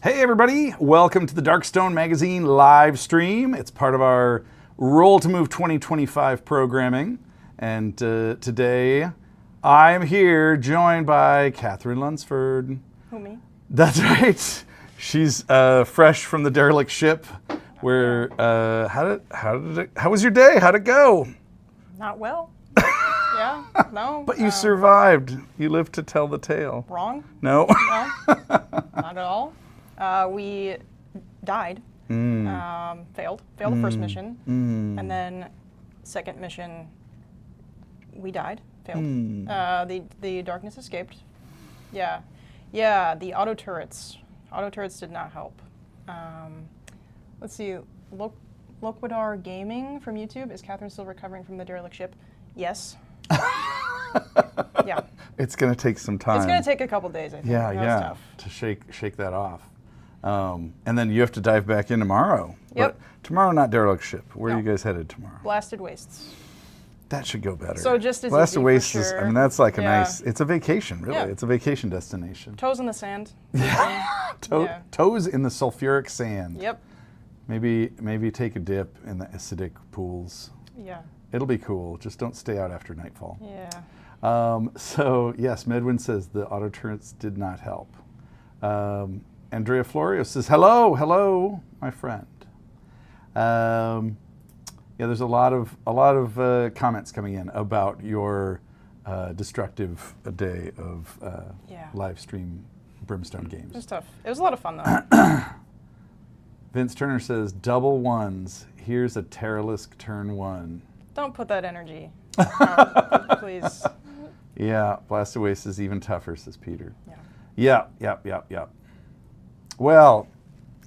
Hey everybody, welcome to the Darkstone Magazine live stream. It's part of our Roll to Move 2025 programming. And today I'm here joined by Kathryn Lunsford. Who, me? That's right. She's fresh from the derelict ship. Where how was your day? How'd it go? Not well. Yeah, no. But you survived. You lived to tell the tale. Wrong? No? No, not at all. We died. Failed the first mission. And then second mission, we died. Failed. The darkness escaped. Yeah. Yeah, the auto turrets. Auto turrets did not help. Let's see. Loquidar Gaming from YouTube. Is Kathryn still recovering from the derelict ship? Yes. Yeah. It's going to take some time. It's going to take a couple days, I think. Yeah, That was tough. to shake that off. And then you have to dive back in tomorrow. Yep. But tomorrow, not derelict ship. Where No. are you guys headed tomorrow? Blasted Wastes. That should go better. So just as Blasted easy, Wastes for is, sure. I mean, that's like a Yeah. nice, it's a vacation, really. Yeah. It's a vacation destination. Toes in the sand. Yeah. Toes in the sulfuric sand. Yep. Maybe take a dip in the acidic pools. Yeah. It'll be cool. Just don't stay out after nightfall. Yeah. So yes, Medwin says the auto turrets did not help. Andrea Florio says, hello, my friend. Yeah, there's a lot of comments coming in about your destructive day of Yeah. live stream Brimstone It was games. tough. It was a lot of fun, though. Vince Turner says, double ones. Here's a Terralisk turn one. Don't put that energy out, please. Yeah, Blasted Waste is even tougher, says Peter. Yeah. Yep. Well,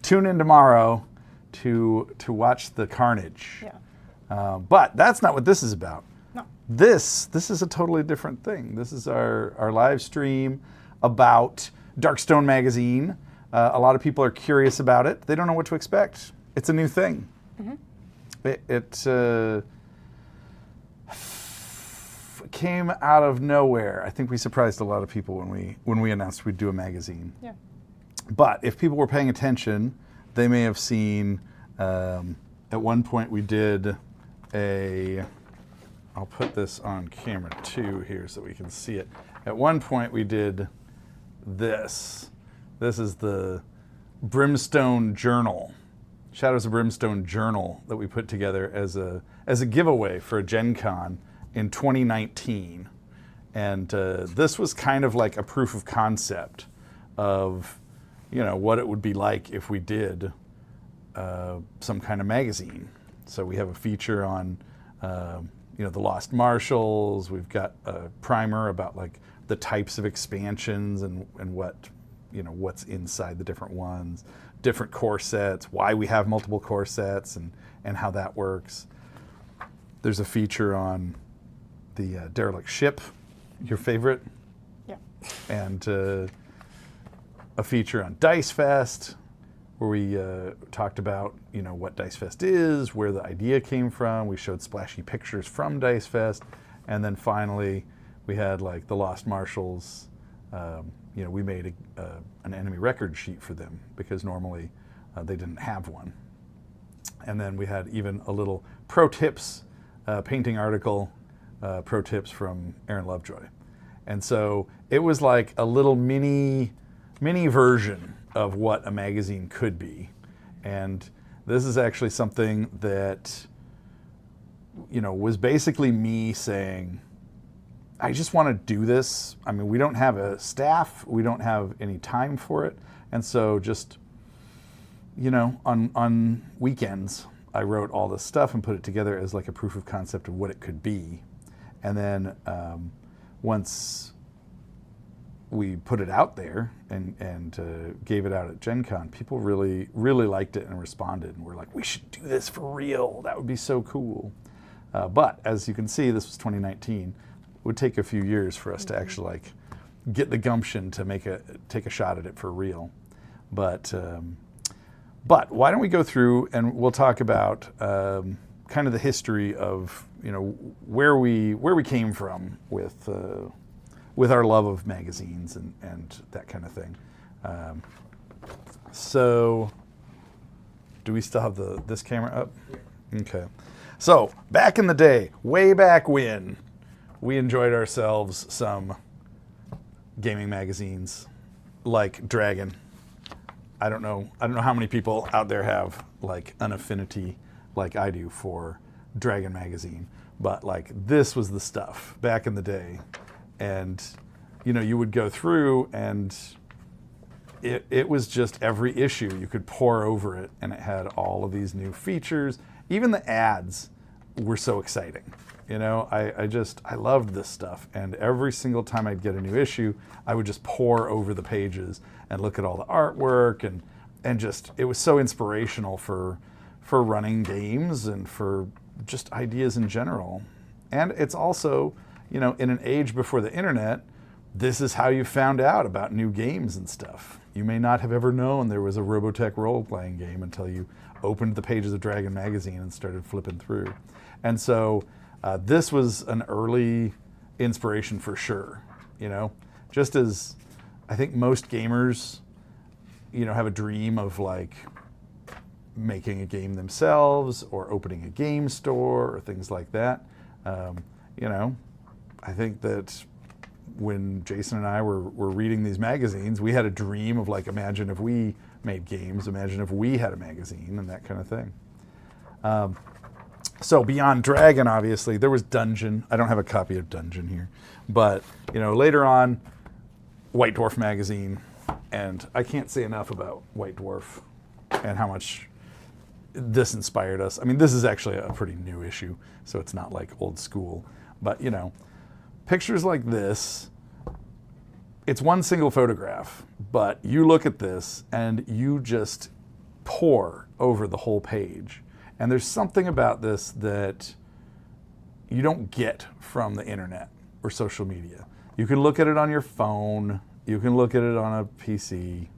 tune in tomorrow to watch the carnage. Yeah. But that's not what this is about. No. This is a totally different thing. This is our live stream about Darkstone Magazine. A lot of people are curious about it. They don't know what to expect. It's a new thing. Mm-hmm. It came out of nowhere. I think we surprised a lot of people when we announced we'd do a magazine. Yeah. But if people were paying attention, they may have seen at one point we did I'll put this on camera too here so we can see it. At one point we did this. This is the Brimstone Journal, Shadows of Brimstone Journal that we put together as a giveaway for a Gen Con in 2019. And this was kind of like a proof of concept of, what it would be like if we did some kind of magazine. So we have a feature on, the Lost Marshals. We've got a primer about like the types of expansions and what, what's inside the different ones, different core sets, why we have multiple core sets and how that works. There's a feature on the derelict ship, your favorite. Yeah. And a feature on Dice Fest, where we talked about, what Dice Fest is, where the idea came from. We showed splashy pictures from Dice Fest. And then finally, we had like the Lost Marshals. We made an enemy record sheet for them because normally they didn't have one. And then we had even a little pro tips painting article, pro tips from Aaron Lovejoy. And so it was like a little mini version of what a magazine could be. And this is actually something that, was basically me saying, I just want to do this. I mean, we don't have a staff. We don't have any time for it. And so just, on weekends, I wrote all this stuff and put it together as like a proof of concept of what it could be. And then once we put it out there and gave it out at Gen Con, people really, really liked it and responded. And we're like, we should do this for real. That would be so cool. But as you can see, this was 2019. It would take a few years for us to actually like get the gumption to take a shot at it for real. But why don't we go through and we'll talk about kind of the history of where we came from with our love of magazines and that kind of thing. So, do we still have this camera up? Okay. So, back in the day, way back when, we enjoyed ourselves some gaming magazines like Dragon. I don't know how many people out there have like an affinity like I do for Dragon magazine, but like this was the stuff back in the day. And you know, you would go through and it was just every issue you could pore over it, and it had all of these new features. Even the ads were so exciting. You know, I loved this stuff, and every single time I'd get a new issue, I would just pore over the pages and look at all the artwork, and just, it was so inspirational for running games and for just ideas in general. And it's also, you know, in an age before the internet, this is how you found out about new games and stuff. You may not have ever known there was a Robotech role-playing game until you opened the pages of Dragon magazine and started flipping through. And so this was an early inspiration for sure, you know, just as I think most gamers, you know, have a dream of like making a game themselves or opening a game store or things like that. You know, I think that when Jason and I were reading these magazines, we had a dream of like, imagine if we made games, imagine if we had a magazine and that kind of thing. So beyond Dragon, obviously, there was Dungeon. I don't have a copy of Dungeon here, but you know, later on, White Dwarf magazine, and I can't say enough about White Dwarf and how much this inspired us. I mean, this is actually a pretty new issue, so it's not like old school, but you know, pictures like this, it's one single photograph, but you look at this and you just pore over the whole page. And there's something about this that you don't get from the internet or social media. You can look at it on your phone, you can look at it on a PC.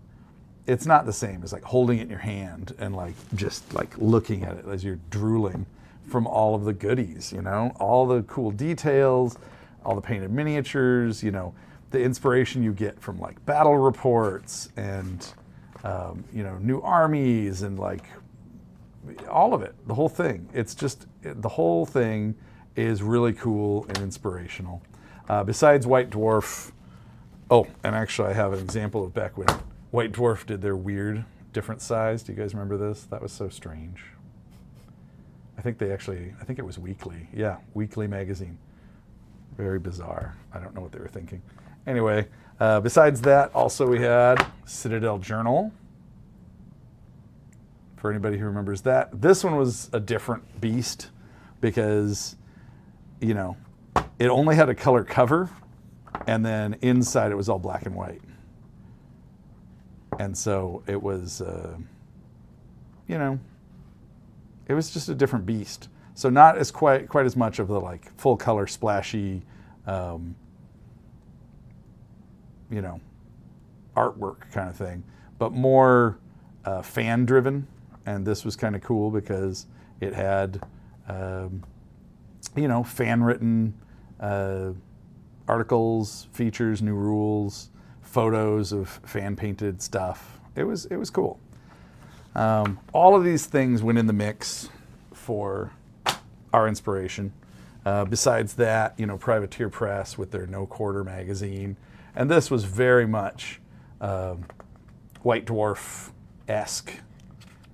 It's not the same as like holding it in your hand and like just like looking at it as you're drooling from all of the goodies, you know, all the cool details, all the painted miniatures, you know, the inspiration you get from like battle reports and, you know, new armies and like all of it, the whole thing. It's just, the whole thing is really cool and inspirational. Besides White Dwarf, oh, and actually I have an example of back when White Dwarf did their weird different size. Do you guys remember this? That was so strange. I think it was weekly. Yeah, weekly magazine. Very bizarre. I don't know what they were thinking. Anyway, besides that, also we had Citadel Journal. For anybody who remembers that. This one was a different beast because, you know, it only had a color cover, and then inside it was all black and white. And so it was, you know, it was just a different beast. So not as quite as much of the like full color splashy, you know, artwork kind of thing, but more fan driven. And this was kind of cool because it had, you know, fan written articles, features, new rules, photos of fan painted stuff. It was cool. All of these things went in the mix for our inspiration. Besides that, you know, Privateer Press with their No Quarter magazine. And this was very much White Dwarf-esque,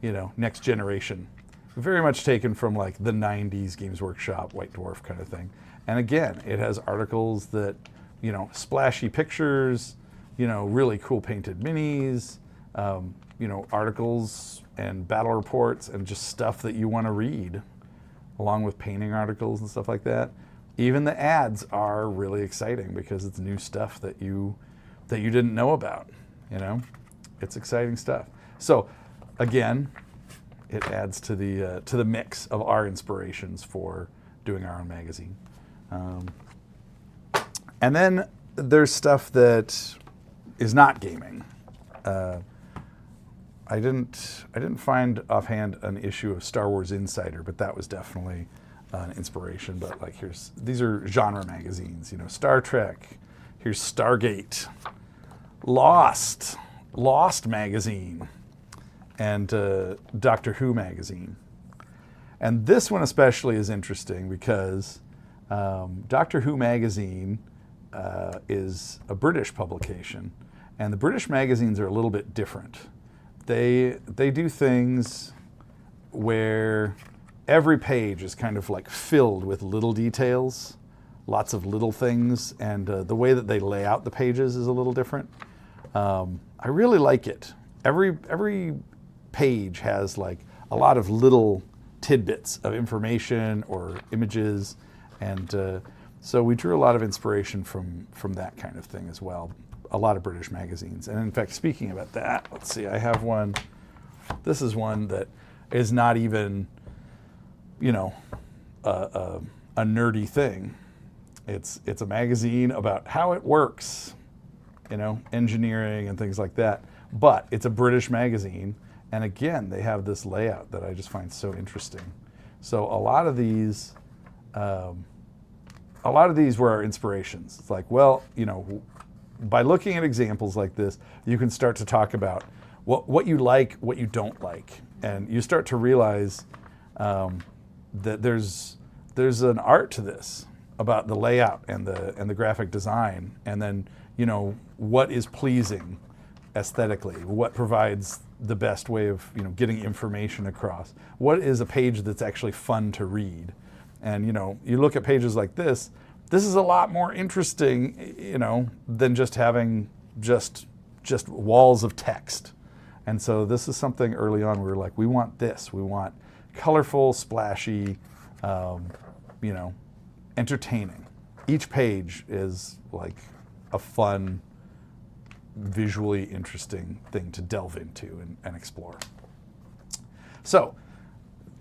you know, next generation. Very much taken from like the 90s Games Workshop, White Dwarf kind of thing. And again, it has articles that, you know, splashy pictures, you know, really cool painted minis, you know, articles and battle reports and just stuff that you want to read, along with painting articles and stuff like that. Even the ads are really exciting because it's new stuff that you didn't know about, you know? It's exciting stuff. So again, it adds to the mix of our inspirations for doing our own magazine. And then there's stuff that is not gaming. I didn't find offhand an issue of Star Wars Insider, but that was definitely an inspiration. But like these are genre magazines, you know, Star Trek. Here's Stargate, Lost magazine. and Doctor Who magazine. And this one especially is interesting because Doctor Who magazine is a British publication, and the British magazines are a little bit different. They do things where every page is kind of like filled with little details, lots of little things, and the way that they lay out the pages is a little different. I really like it. Every page has like a lot of little tidbits of information or images, and so we drew a lot of inspiration from that kind of thing as well. A lot of British magazines. And in fact, speaking about that, let's see, I have one. This is one that is not even, you know, a nerdy thing. It's a magazine about how it works, you know, engineering and things like that. But it's a British magazine, and again, they have this layout that I just find so interesting. So a lot of these were our inspirations. It's like, well, you know, by looking at examples like this, you can start to talk about what you like, what you don't like, and you start to realize that there's an art to this about the layout and the graphic design, and then, you know, what is pleasing aesthetically, what provides the best way of, you know, getting information across, what is a page that's actually fun to read. And, you know, you look at pages like this is a lot more interesting, you know, than just having just walls of text. And so this is something early on we were like, we want this. We want colorful, splashy, you know, entertaining. Each page is like a fun, visually interesting thing to delve into and explore. So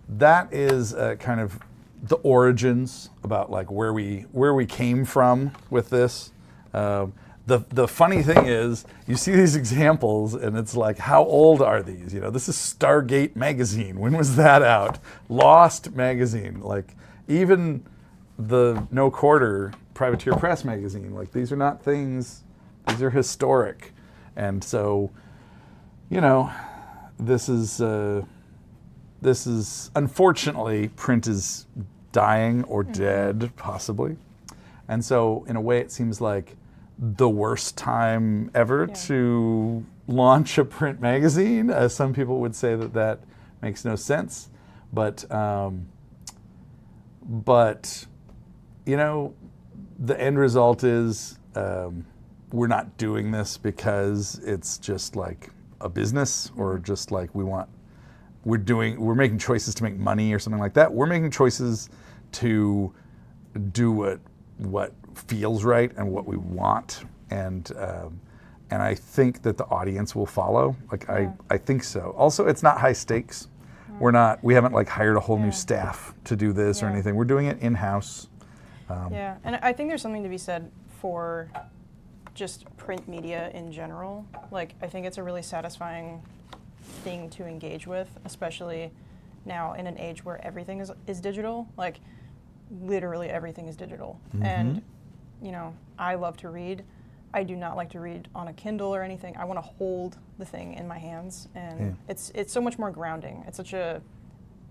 that is kind of the origins, about like where we came from with this. The funny thing is, you see these examples and it's like, how old are these? You know, this is Stargate magazine. When was that out? Lost magazine. Like even the No Quarter Privateer Press magazine. Like these are not things, these are historic. And so, you know, this is unfortunately, print is dying or dead, possibly. And so in a way it seems like the worst time ever to launch a print magazine. Some people would say that makes no sense, but you know, the end result is we're not doing this because it's just like a business, or just like we're making choices to make money or something like that. We're making choices to do what feels right and what we want, and I think that the audience will follow. Like I think so. Also, it's not high stakes. We haven't like hired a whole new staff to do this or anything. We're doing it in-house. And I think there's something to be said for just print media in general. Like I think it's a really satisfying thing to engage with, especially now in an age where everything is digital. Like literally everything is digital. And you know, I love to read. I do not like to read on a Kindle or anything. I want to hold the thing in my hands, and it's so much more grounding. It's such a,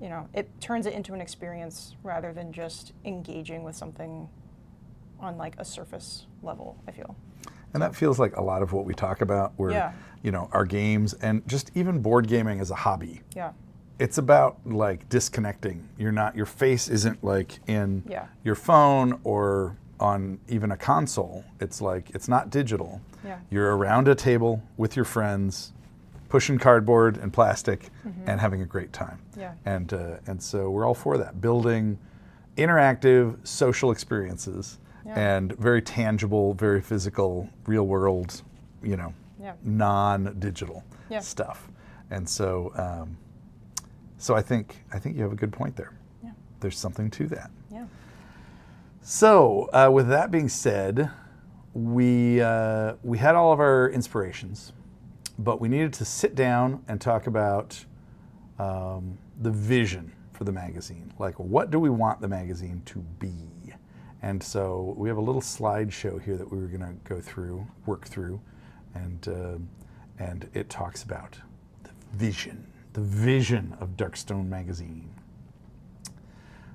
you know, it turns it into an experience rather than just engaging with something on like a surface level, I feel. And that feels like a lot of what we talk about, where, you know, our games and just even board gaming as a hobby. Yeah. It's about like disconnecting. Your face isn't like in your phone or on even a console. It's like, it's not digital. Yeah. You're around a table with your friends, pushing cardboard and plastic and having a great time. Yeah. And so we're all for that. Building interactive social experiences. And very tangible, very physical, real world, you know, non-digital stuff. And so, so I think you have a good point there. Yeah. There's something to that. Yeah. So with that being said, we had all of our inspirations, but we needed to sit down and talk about the vision for the magazine. Like, what do we want the magazine to be? And so we have a little slideshow here that we were going to work through, and it talks about the vision. the vision of Darkstone Magazine.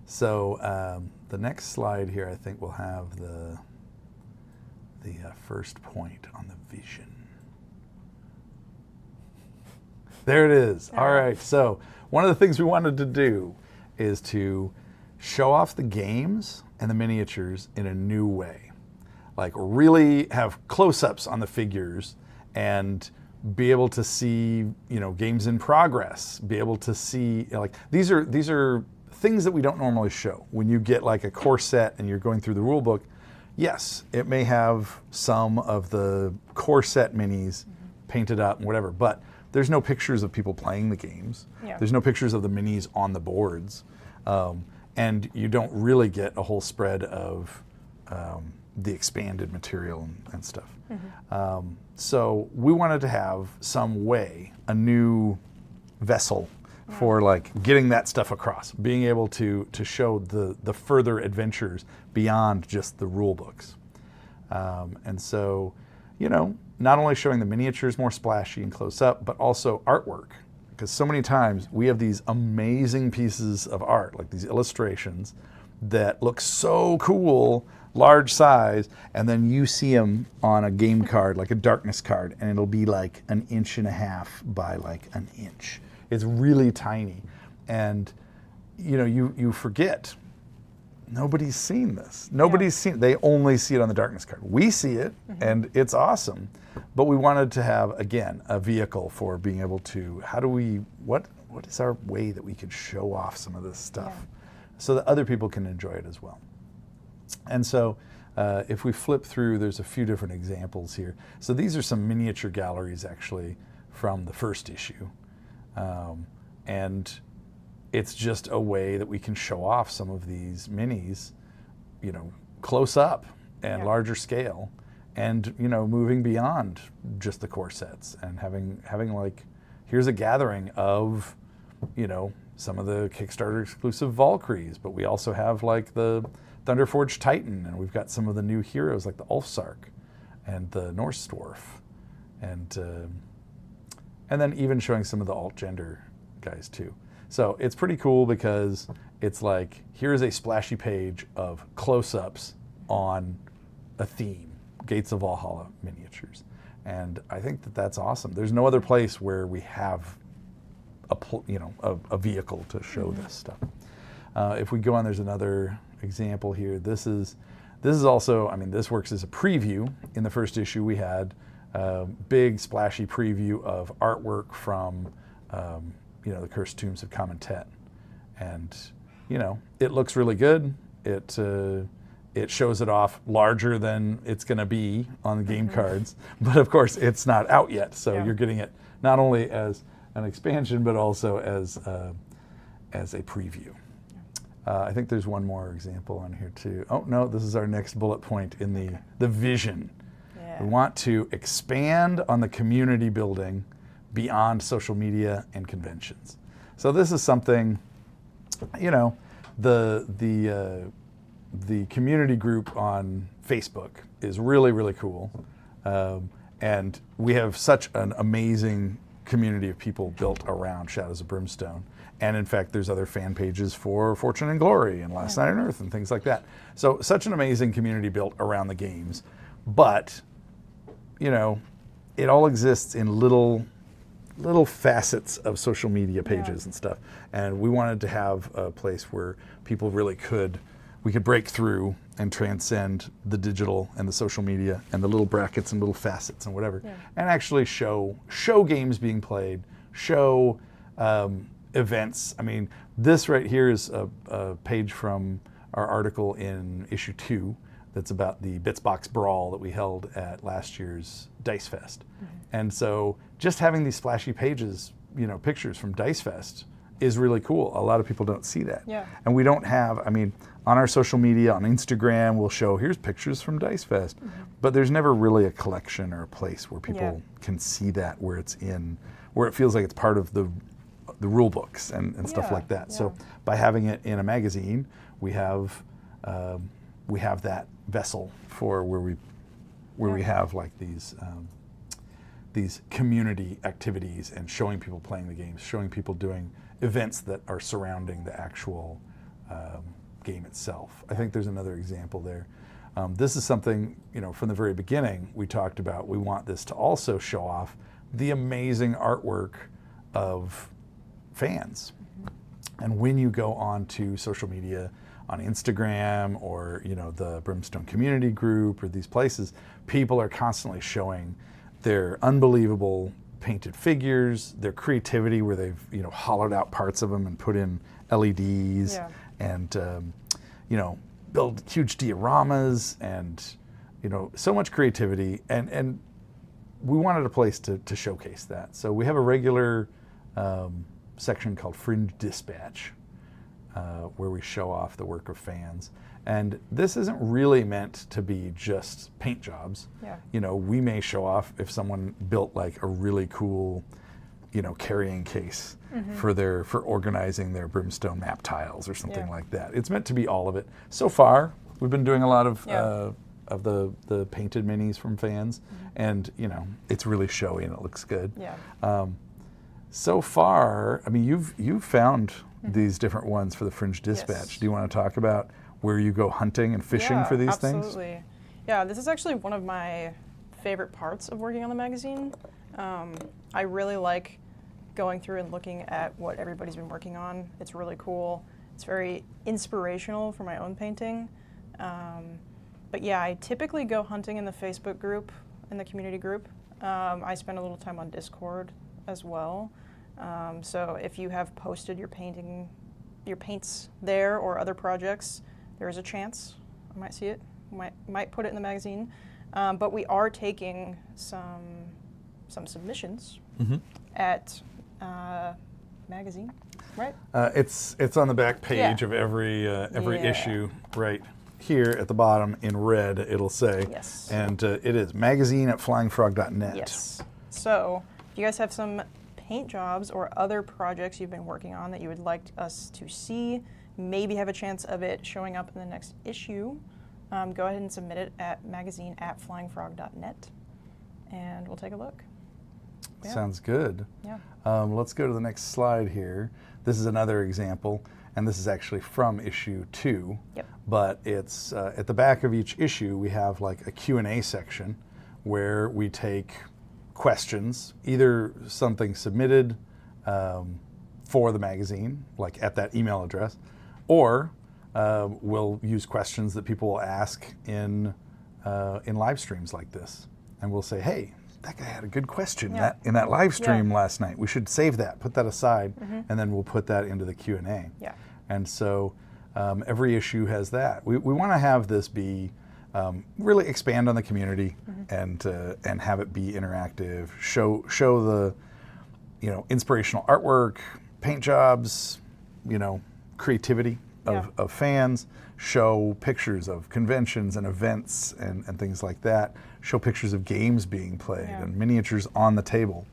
So the next slide here, I think we'll have the first point on the vision. There it is. All right. So one of the things we wanted to do is to show off the games and the miniatures in a new way. Like really have close-ups on the figures and be able to see, games in progress, be able to see, like these are things that we don't normally show. When you get like a core set and you're going through the rule book, yes, it may have some of the core set minis painted up and whatever, but there's no pictures of people playing the games. Yeah. There's no pictures of the minis on the boards. And you don't really get a whole spread of the expanded material and stuff. So we wanted to have some way, a new vessel for like getting that stuff across, being able to show the further adventures beyond just the rule books. And so, not only showing the miniatures more splashy and close up, but also artwork. Because so many times we have these amazing pieces of art, like these illustrations that look so cool, large size, and then you see them on a game card, like a darkness card, and it'll be like 1.5 inches by like 1 inch. It's really tiny. And you forget, nobody's seen this. Nobody's seen it. They only see it on the darkness card. We see it, and it's awesome. But we wanted to have, again, a vehicle for being able to, what is our way that we could show off some of this stuff so that other people can enjoy it as well. And so if we flip through, there's a few different examples here. So these are some miniature galleries, actually, from the first issue. And it's just a way that we can show off some of these minis, close up and larger scale, and moving beyond just the core sets and having like, here's a gathering of some of the Kickstarter exclusive Valkyries, but we also have like the Thunderforged Titan, and we've got some of the new heroes like the Ulfsark and the Norse Dwarf, and then even showing some of the alt-gender guys too. So it's pretty cool because it's like, here's a splashy page of close-ups on a theme, Gates of Valhalla miniatures. And I think that that's awesome. There's no other place where we have a vehicle to show this stuff. If we go on, there's another example here. This is also, this works as a preview. In the first issue, we had a big splashy preview of artwork from the Cursed Tombs of Kamentet. And, it looks really good. It shows it off larger than it's going to be on the game cards. But of course, it's not out yet. So you're getting it not only as an expansion, but also as a preview. I think there's one more example on here too. Oh, no, this is our next bullet point in the vision. We want to expand on the community building beyond social media and conventions. So this is something, the community group on Facebook is really, really cool. And we have such an amazing community of people built around Shadows of Brimstone. And in fact, there's other fan pages for Fortune and Glory and Last Night on Earth and things like that. So such an amazing community built around the games. But, it all exists in little facets of social media pages and stuff. And we wanted to have a place where people really we could break through and transcend the digital and the social media and the little brackets and little facets and whatever, and actually show games being played, show events. This right here is a page from our article in issue 2 that's about the Bitsbox Brawl that we held at last year's Dice Fest. And so just having these flashy pages, pictures from Dice Fest is really cool. A lot of people don't see that. And we don't have, on our social media, on Instagram, we'll show, here's pictures from Dice Fest. But there's never really a collection or a place where people can see that, where it feels like it's part of the rule books and stuff like that. So by having it in a magazine, we have that vessel for where we have like these these community activities and showing people playing the games, showing people doing events that are surrounding the actual game itself. I think there's another example there. This is something, from the very beginning we talked about. We want this to also show off the amazing artwork of fans. And when you go on to social media, on Instagram or the Brimstone community group or these places, people are constantly showing their unbelievable painted figures, their creativity where they've hollowed out parts of them and put in LEDs and build huge dioramas and so much creativity, and we wanted a place to showcase that. So we have a regular section called Fringe Dispatch, where we show off the work of fans. And this isn't really meant to be just paint jobs. Yeah. We may show off if someone built like a really cool, carrying case for organizing their Brimstone map tiles or something like that. It's meant to be all of it. So far, we've been doing a lot of the painted minis from fans, and it's really showy and it looks good. Yeah. So far, I mean, you've found these different ones for the Fringe Dispatch. Yes. Do you want to talk about where you go hunting and fishing for these things? Absolutely. Yeah, this is actually one of my favorite parts of working on the magazine. I really like going through and looking at what everybody's been working on. It's really cool. It's very inspirational for my own painting. But yeah, I typically go hunting in the Facebook group, in the community group. I spend a little time on Discord as well. So if you have posted your paints there or other projects, there is a chance I might see it. Might put it in the magazine. But we are taking some submissions at magazine, right? It's on the back page of every issue, right here at the bottom in red. It'll say, yes, and it is magazine@flyingfrog.net. Yes. So if you guys have some paint jobs or other projects you've been working on that you would like us to see, maybe have a chance of it showing up in the next issue, go ahead and submit it at magazine@flyingfrog.net, and we'll take a look. Yeah. Sounds good. Yeah. Let's go to the next slide here. This is another example, and this is actually from issue 2. Yep. But it's at the back of each issue we have like a Q&A section where we take questions, either something submitted for the magazine, like at that email address, or we'll use questions that people will ask in live streams like this, and we'll say, hey, that guy had a good question in that live stream last night. We should save that, put that aside, and then we'll put that into the Q&A. Yeah. And so every issue has that. We want to have this be really expand on the community and have it be interactive. Show the inspirational artwork, paint jobs, creativity of fans. Show pictures of conventions and events and things like that. Show pictures of games being played and miniatures on the table.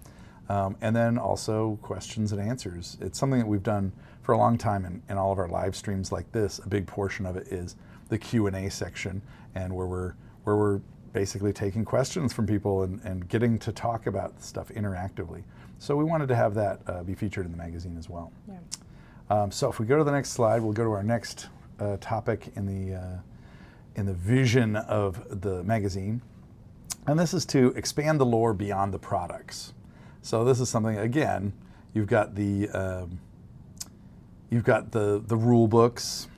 And then also questions and answers. It's something that we've done for a long time in all of our live streams like this. A big portion of it is the Q&A section, and where we're basically taking questions from people and getting to talk about stuff interactively. So we wanted to have that be featured in the magazine as well. Yeah. So if we go to the next slide, we'll go to our next topic in the vision of the magazine. And this is to expand the lore beyond the products. So this is something, again, you've got the rule books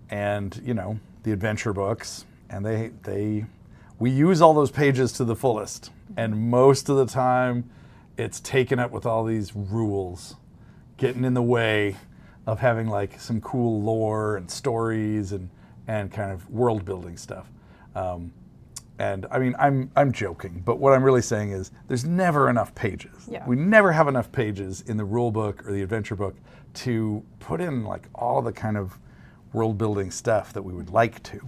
and the adventure books, and we use all those pages to the fullest, and most of the time it's taken up with all these rules getting in the way of having like some cool lore and stories and kind of world building stuff. And I mean, I'm joking, but what I'm really saying is there's never enough pages. Yeah. We never have enough pages in the rule book or the adventure book to put in like all the kind of world building stuff that we would like to.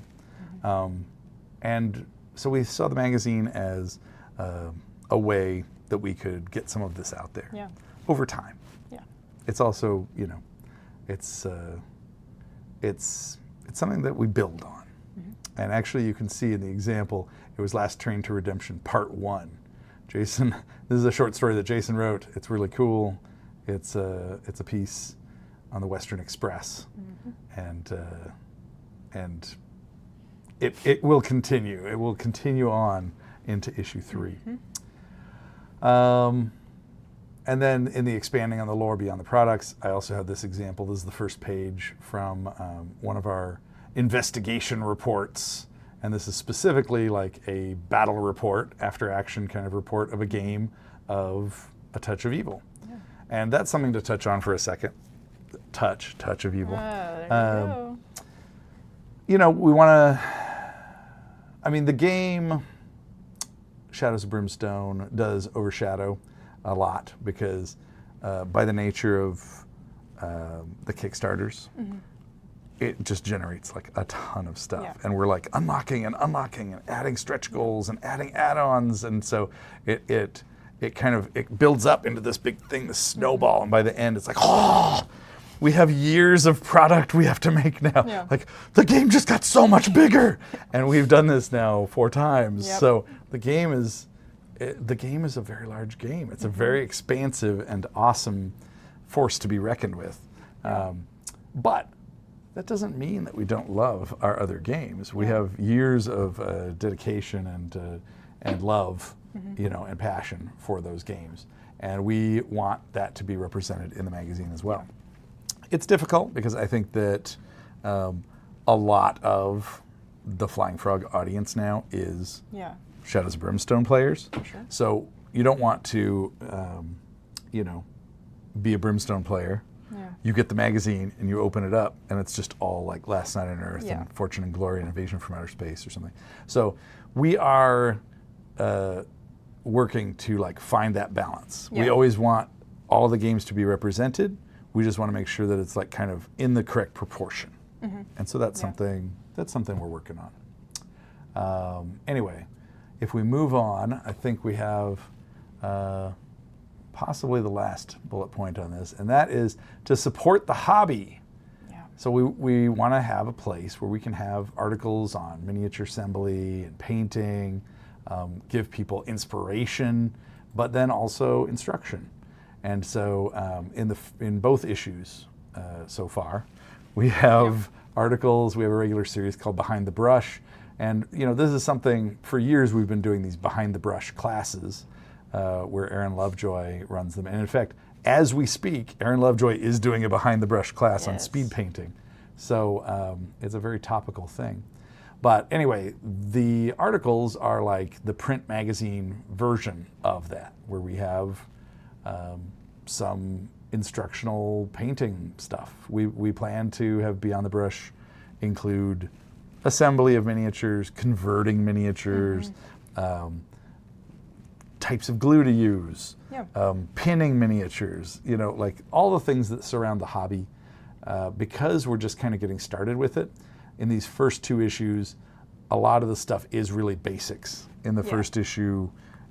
And so we saw the magazine as a way that we could get some of this out there over time. Yeah. It's also, it's something that we build on. And actually you can see in the example, it was Last Train to Redemption Part 1 Jason, this is a short story that Jason wrote. It's really cool. It's a piece on the Western Express, and it will continue. It will continue on into issue 3. And then in the expanding on the lore beyond the products, I also have this example. This is the first page from one of our investigation reports. And this is specifically like a battle report, after action kind of report of a game of A Touch of Evil. Yeah. And that's something to touch on for a second. Touch of Evil. There you go. You know, we want to, I mean, the game Shadows of Brimstone does overshadow a lot because by the nature of the Kickstarters, it just generates like a ton of stuff. Yeah. And we're like unlocking and adding stretch goals and adding add-ons. And so it kind of, it builds up into this big thing, this snowball. And by the end, it's like, oh, we have years of product we have to make now. Yeah. Like the game just got so much bigger. And we've done this now 4 times. Yep. So the game is a very large game. It's a very expansive and awesome force to be reckoned with. But that doesn't mean that we don't love our other games. We have years of dedication and love, you know, and passion for those games, and we want that to be represented in the magazine as well. It's difficult because I think that a lot of the Flying Frog audience now is Shadows of Brimstone players. Sure. So you don't want to, you know, be a Brimstone player. Yeah. You get the magazine and you open it up and it's just all like Last Night on Earth and Fortune and Glory and Invasion from Outer Space or something. So we are working to like find that balance. Yeah. We always want all the games to be represented. We just want to make sure that it's like kind of in the correct proportion. And so that's something we're working on. Anyway, if we move on, I think we have possibly the last bullet point on this, and that is to support the hobby. Yeah. So we want to have a place where we can have articles on miniature assembly and painting, give people inspiration, but then also instruction. And so in both issues so far, we have articles. We have a regular series called Behind the Brush, and you know, this is something for years we've been doing, these Behind the Brush classes. Where Aaron Lovejoy runs them. And in fact, as we speak, Aaron Lovejoy is doing a Behind the Brush class on speed painting. So it's a very topical thing. But anyway, the articles are like the print magazine version of that, where we have some instructional painting stuff. We plan to have Beyond the Brush include assembly of miniatures, converting miniatures, types of glue to use, pinning miniatures, you know, like all the things that surround the hobby. Because we're just kind of getting started with it, in these first 2 issues, a lot of the stuff is really basics. In the first issue,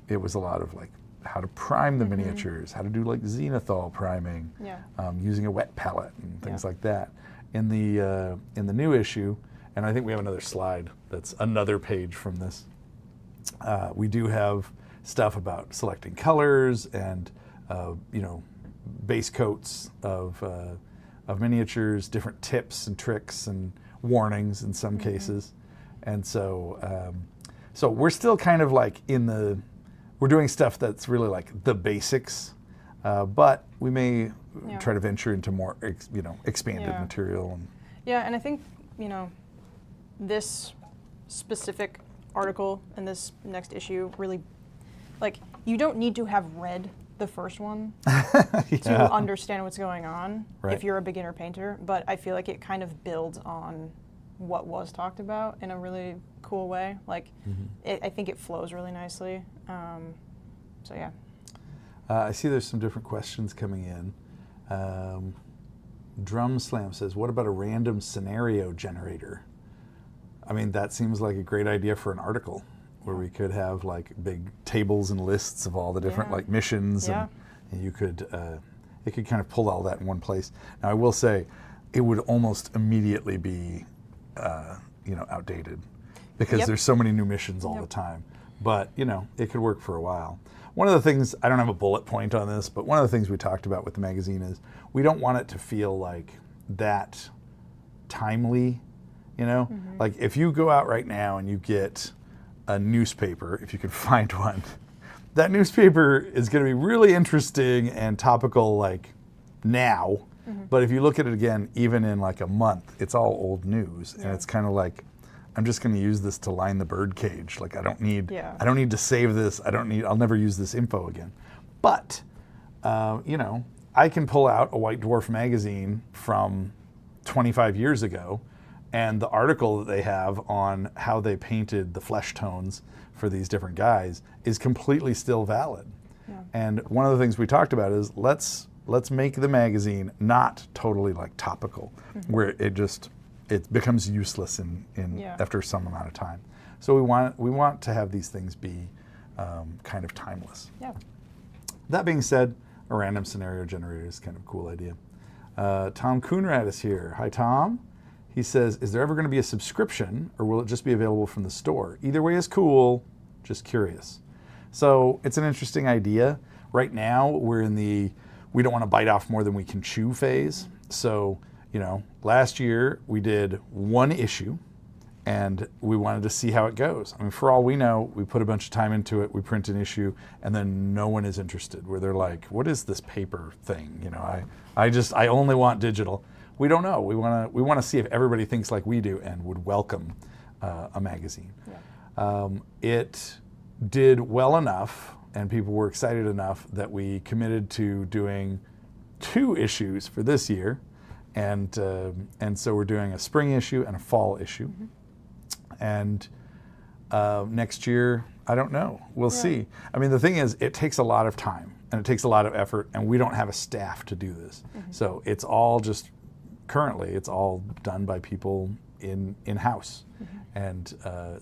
it was a lot of like how to prime the miniatures, how to do like zenithal priming, using a wet palette and things like that. In the new issue, and I think we have another slide that's another page from this, we do have stuff about selecting colors and you know, base coats of miniatures, different tips and tricks and warnings in some cases, and so so we're still kind of like we're doing stuff that's really like the basics, but we may try to venture into more you know, expanded material. And I think, you know, this specific article in this next issue really, like, you don't need to have read the first one to understand what's going on if you're a beginner painter, but I feel like it kind of builds on what was talked about in a really cool way. Like, I think it flows really nicely. So yeah. I see there's some different questions coming in. Drum Slam says, what about a random scenario generator? I mean, that seems like a great idea for an article, where we could have like big tables and lists of all the different like missions, and you could, it could kind of pull all that in one place. Now I will say, it would almost immediately be, you know, outdated, because there's so many new missions all the time. but you know, it could work for a while. One of the things, I don't have a bullet point on this, but one of the things we talked about with the magazine is we don't want it to feel like that timely, you know? Like if you go out right now and you get a newspaper, if you can find one, that newspaper is going to be really interesting and topical like now, but if you look at it again, even in like a month, it's all old news, and it's kind of like, I'm just going to use this to line the bird cage. Like I don't need to save this. I'll never use this info again. But, you know, I can pull out a White Dwarf magazine from 25 years ago, and the article that they have on how they painted the flesh tones for these different guys is completely still valid. And one of the things we talked about is let's make the magazine not totally like topical, where it becomes useless in after some amount of time. So we want to have these things be kind of timeless. Yeah. That being said, a random scenario generator is kind of a cool idea. Tom Coonrad is here. Hi, Tom. He says, is there ever going to be a subscription, or will it just be available from the store? Either way is cool, just curious. So it's an interesting idea. Right now, we're in the we don't want to bite off more than we can chew phase. So, you know, last year we did one issue, and we wanted to see how it goes. I mean, for all we know, we put a bunch of time into it, we print an issue, and then no one is interested, where they're like, what is this paper thing? You know, I only want digital. We don't know. We want to see if everybody thinks like we do and would welcome a magazine. It did well enough, and people were excited enough that we committed to doing 2 issues for this year, and so we're doing a spring issue and a fall issue. And next year, I don't know. We'll see. I mean, the thing is, it takes a lot of time, and it takes a lot of effort, and we don't have a staff to do this. So it's all just, currently, it's all done by people in-house. And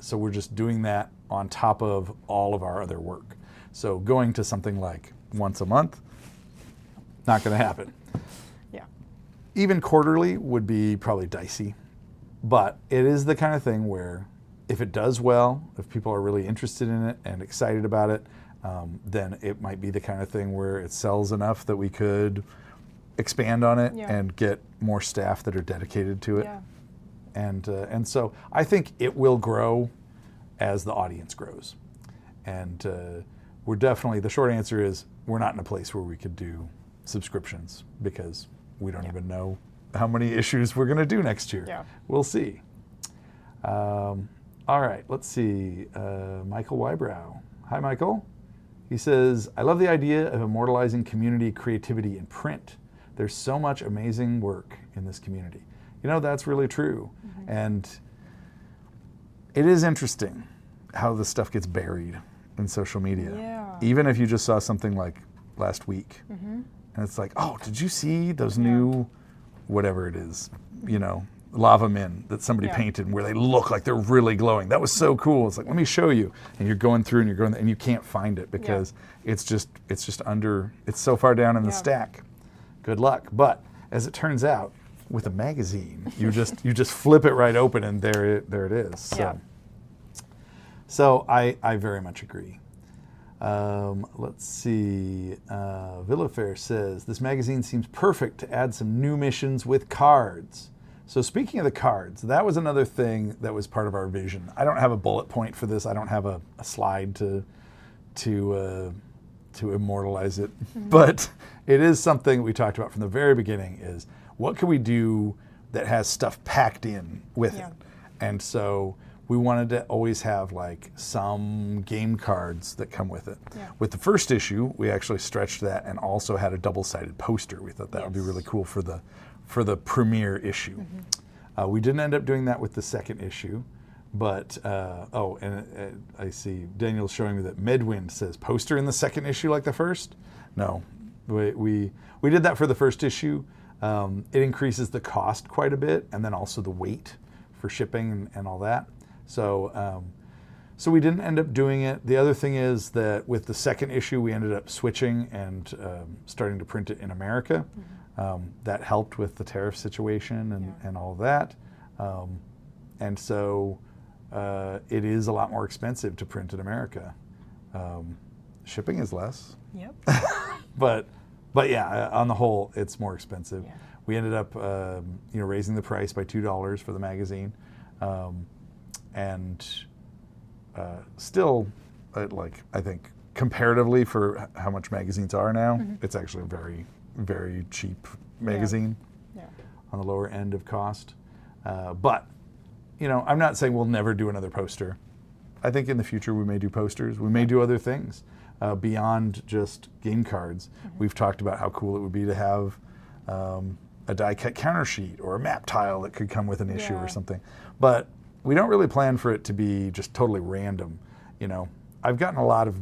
so we're just doing that on top of all of our other work. So going to something like once a month, not going to happen. Even quarterly would be probably dicey. But it is the kind of thing where if it does well, if people are really interested in it and excited about it, then it might be the kind of thing where it sells enough that we could expand on it and get more staff that are dedicated to it. And so I think it will grow as the audience grows. And we're definitely, the short answer is we're not in a place where we could do subscriptions because we don't even know how many issues we're going to do next year. We'll see. All right, let's see. Michael Wybrow. Hi, Michael. He says, I love the idea of immortalizing community creativity in print. There's so much amazing work in this community. You know, that's really true. And it is interesting how this stuff gets buried in social media. Even if you just saw something like last week. And it's like, oh, did you see those new, whatever it is, you know, lava men that somebody painted where they look like they're really glowing? That was so cool. It's like, let me show you. And you're going through and you're going, and you can't find it because it's just under, it's so far down in the stack. Good luck. But as it turns out, with a magazine, you just flip it right open and there it is. So I very much agree. Let's see. Villafair says, this magazine seems perfect to add some new missions with cards. So speaking of the cards, that was another thing that was part of our vision. I don't have a bullet point for this. I don't have a slide to immortalize it. But it is something we talked about from the very beginning is what can we do that has stuff packed in with it? And so we wanted to always have like some game cards that come with it. With the first issue, we actually stretched that and also had a double-sided poster. We thought that would be really cool for the premiere issue. We didn't end up doing that with the second issue, but I see Daniel's showing me that Medwind says poster in the second issue like the first. No, we did that for the first issue. It increases the cost quite a bit, and then also the weight for shipping and all that. So we didn't end up doing it. The other thing is that with the second issue, we ended up switching and starting to print it in America. That helped with the tariff situation and all that. And so it is a lot more expensive to print in America. Shipping is less. Yep. But yeah, on the whole, it's more expensive. Yeah. We ended up, raising the price by $2 for the magazine, and still, I think comparatively for how much magazines are now, it's actually a very, very cheap magazine. Yeah. On the lower end of cost. But I'm not saying we'll never do another poster. I think in the future we may do posters. We may do other things beyond just game cards. We've talked about how cool it would be to have a die-cut counter sheet or a map tile that could come with an issue or something. But we don't really plan for it to be just totally random. I've gotten a lot of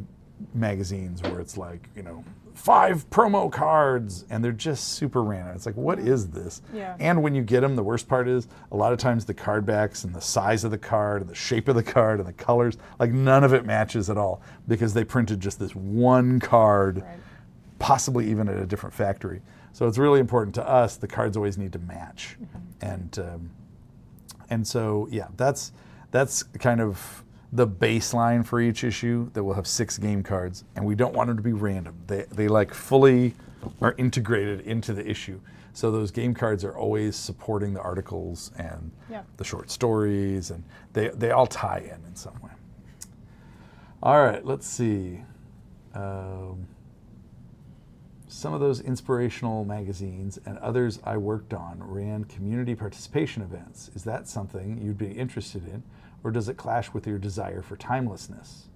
magazines where it's like, 5 promo cards, and they're just super random. It's like, what is this? Yeah. And when you get them, the worst part is a lot of times the card backs and the size of the card and the shape of the card and the colors, like none of it matches at all because they printed just this one card, Right. possibly even at a different factory. So it's really important to us. The cards always need to match, and so yeah, that's kind of the baseline for each issue, that we'll have 6 game cards, and we don't want them to be random. They like fully are integrated into the issue. So those game cards are always supporting the articles and the short stories, and they all tie in some way. All right, let's see. Some of those inspirational magazines and others I worked on ran community participation events. Is that something you'd be interested in? Or does it clash with your desire for timelessness?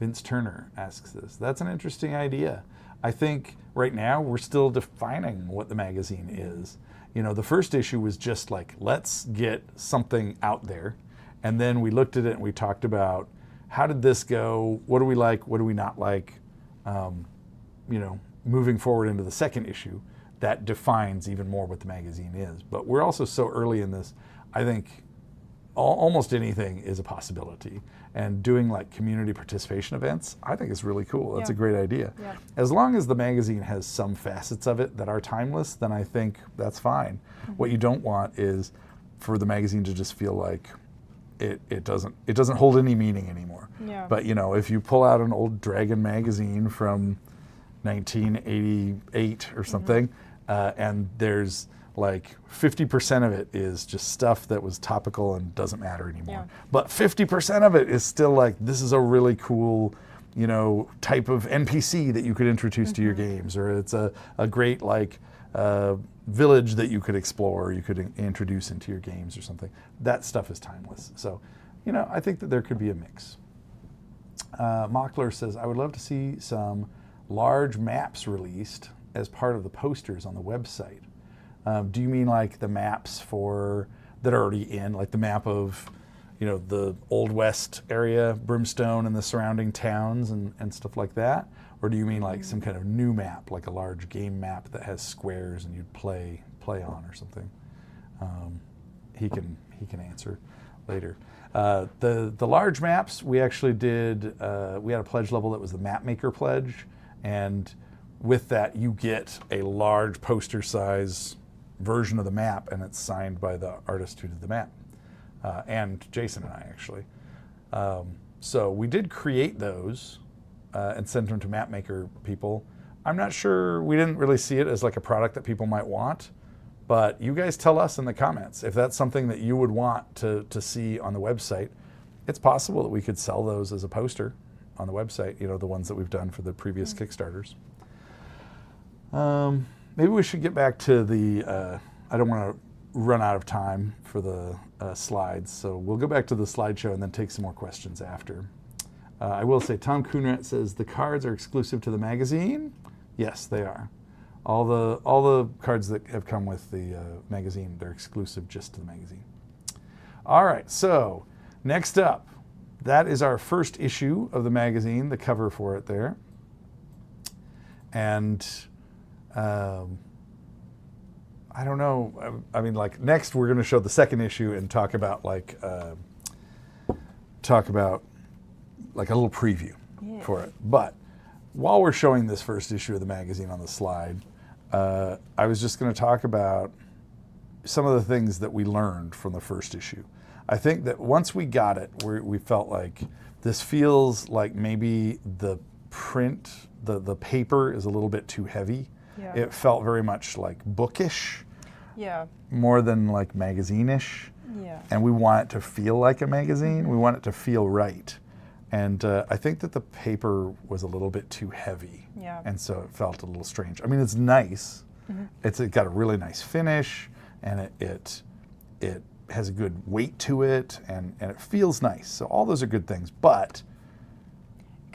Vince Turner asks this. That's an interesting idea. I think right now we're still defining what the magazine is. The first issue was just like, let's get something out there. And then we looked at it and we talked about, how did this go? What do we like? What do we not like? Moving forward into the second issue, that defines even more what the magazine is. But we're also so early in this, I think almost anything is a possibility. And doing like community participation events, I think is really cool. That's a great idea. Yeah. As long as the magazine has some facets of it that are timeless, then I think that's fine. What you don't want is for the magazine to just feel like it doesn't hold any meaning anymore. Yeah. But if you pull out an old Dragon magazine from 1988 or something, and there's like 50% of it is just stuff that was topical and doesn't matter anymore. But 50% of it is still like, this is a really cool, type of NPC that you could introduce to your games, or it's a great village that you could explore, you could introduce into your games or something. That stuff is timeless. So, I think that there could be a mix. Mockler says, I would love to see some large maps released as part of the posters on the website. Do you mean like the maps that are already in, like the map of, the Old West area, Brimstone and the surrounding towns and stuff like that? Or do you mean like some kind of new map, like a large game map that has squares and you'd play on or something? He can answer later. The large maps, we actually did, we had a pledge level that was the Map Maker pledge, and with that you get a large poster size version of the map, and it's signed by the artist who did the map, and Jason and I actually. So we did create those and send them to Map Maker people. I'm not sure, we didn't really see it as like a product that people might want, but you guys tell us in the comments if that's something that you would want to see on the website. It's possible that we could sell those as a poster on the website, the ones that we've done for the previous Kickstarters. Maybe we should get back to the, I don't want to run out of time for the slides, so we'll go back to the slideshow and then take some more questions after. I will say, Tom Coonrat says, the cards are exclusive to the magazine. Yes, they are. All the cards that have come with the magazine, they're exclusive just to the magazine. All right, so next up, that is our first issue of the magazine, the cover for it there. And I don't know. I mean, like next we're going to show the second issue and talk about like a little preview for it. But while we're showing this first issue of the magazine on the slide, I was just going to talk about some of the things that we learned from the first issue. I think that once we got it, we felt like this feels like maybe the print, the paper is a little bit too heavy. Yeah. It felt very much like bookish, Yeah. more than like magazine-ish. Yeah. And we want it to feel like a magazine. We want it to feel right. And I think that the paper was a little bit too heavy. Yeah. And so it felt a little strange. I mean, it's nice. It's got a really nice finish, and it has a good weight to it, and it feels nice. So all those are good things. But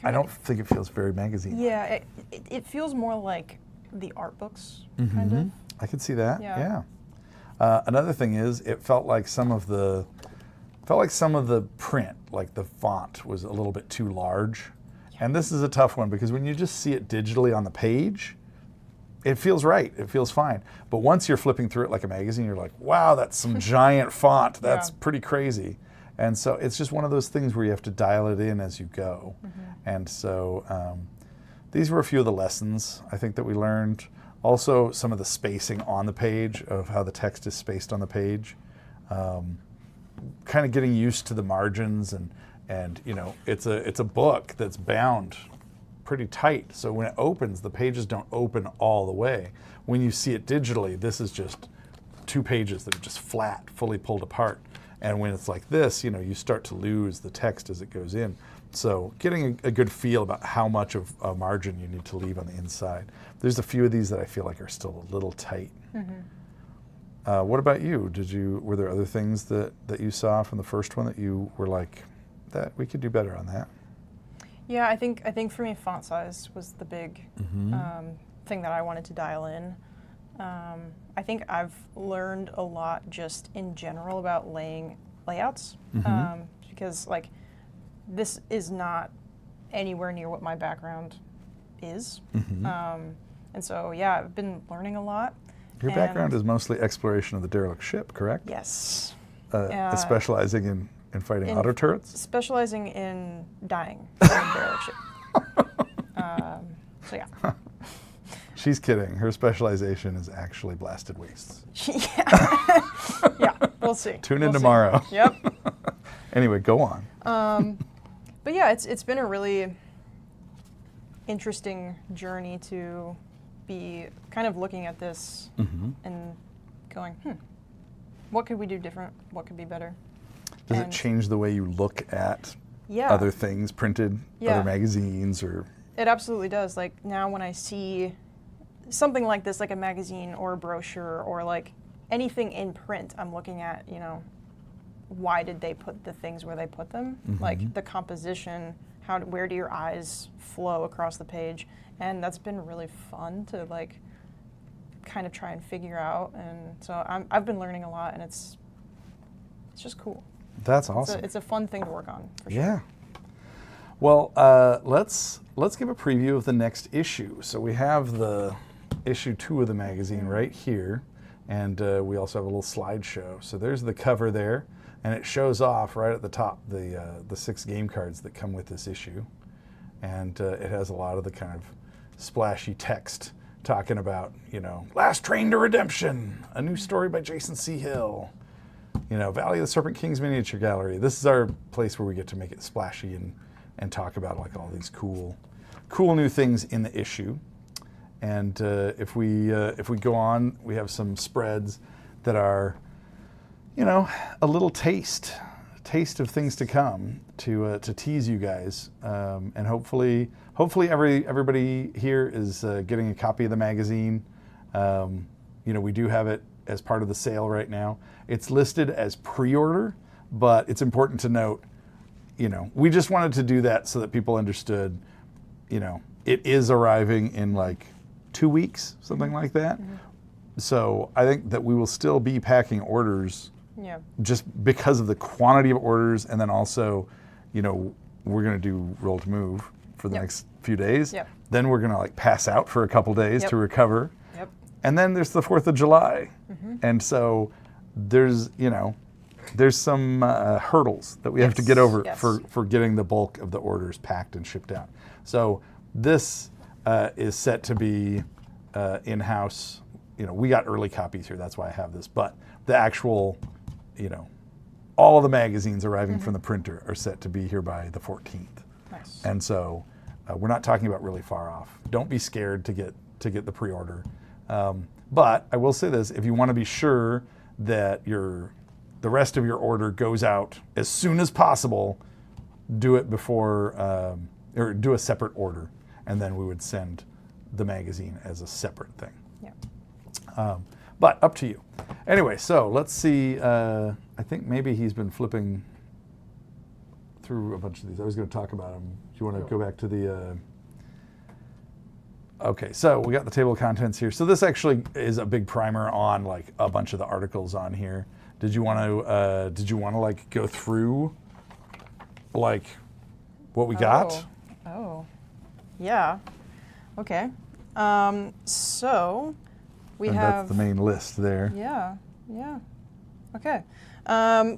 I don't think it feels very magazine. Yeah, it feels more like the art books, kind of. I could see that. Yeah. Another thing is, it felt like some of the print, like the font, was a little bit too large. And this is a tough one because when you just see it digitally on the page, it feels right. It feels fine. But once you're flipping through it like a magazine, you're like, wow, that's some giant font. That's pretty crazy. And so it's just one of those things where you have to dial it in as you go. And so these were a few of the lessons I think that we learned. Also, some of the spacing on the page of how the text is spaced on the page. Kind of getting used to the margins, and you know, it's a book that's bound pretty tight. So when it opens, the pages don't open all the way. When you see it digitally, this is just 2 pages that are just flat, fully pulled apart. And when it's like this, you know, you start to lose the text as it goes in. So getting a good feel about how much of a margin you need to leave on the inside. There's a few of these that I feel like are still a little tight. What about you? Were there other things that you saw from the first one that you were like, that we could do better on that? Yeah, I think for me, font size was the big thing that I wanted to dial in. I think I've learned a lot just in general about layouts, because like this is not anywhere near what my background is, and so yeah, I've been learning a lot. Your background is mostly exploration of the derelict ship, correct? Yes. Specializing in fighting auto turrets? Specializing in dying in a derelict ship. So yeah. She's kidding. Her specialization is actually blasted wastes. Yeah, we'll see. Tune in tomorrow. Yep. Anyway, go on. But yeah, it's been a really interesting journey to be kind of looking at this and going, what could we do different? What could be better? Does it change the way you look at Yeah. other things printed, Yeah. other magazines, or? It absolutely does. Like now when I see something like this, like a magazine or a brochure or like anything in print, I'm looking at, you know, why did they put the things where they put them? Like the composition, where do your eyes flow across the page? And that's been really fun to like kind of try and figure out. And so I've been learning a lot, and it's just cool. That's awesome. It's a fun thing to work on, for sure. Yeah. Well, let's give a preview of the next issue. So we have the issue 2 of the magazine right here, and we also have a little slideshow. So there's the cover there, and it shows off right at the top the 6 game cards that come with this issue, and it has a lot of the kind of splashy text talking about, you know, Last Train to Redemption, a new story by Jason C. Hill. You know, Valley of the Serpent King's Miniature Gallery. This is our place where we get to make it splashy and talk about like all these cool new things in the issue. And if we go on, we have some spreads that are, you know, a little taste of things to come to tease you guys, and hopefully everybody here is getting a copy of the magazine. You know, we do have it as part of the sale right now. It's listed as pre-order, but it's important to note, you know, we just wanted to do that so that people understood, you know, it is arriving in like 2 weeks, something like that. So I think that we will still be packing orders just because of the quantity of orders, and then also, you know, we're going to do Roll to Move for the next few days. Then we're going to like pass out for a couple days to recover. And then there's the 4th of July. And so there's, you know, there's some hurdles that we have to get over for getting the bulk of the orders packed and shipped out. So this is set to be in-house. You know, we got early copies here, that's why I have this. But the actual, you know, all of the magazines arriving from the printer are set to be here by the 14th. Nice. And so we're not talking about really far off. Don't be scared to get the pre-order. But I will say this, if you want to be sure that the rest of your order goes out as soon as possible, do it before, or do a separate order, and then we would send the magazine as a separate thing. Yeah. But up to you. Anyway, so let's see. I think maybe he's been flipping through a bunch of these. I was going to talk about them. Do you want to go back to the... Okay, so we got the table of contents here. So this actually is a big primer on like a bunch of the articles on here. Did you want to like go through like what we got? Oh, yeah. Okay. So we and have... that's the main list there. Yeah, yeah. Okay.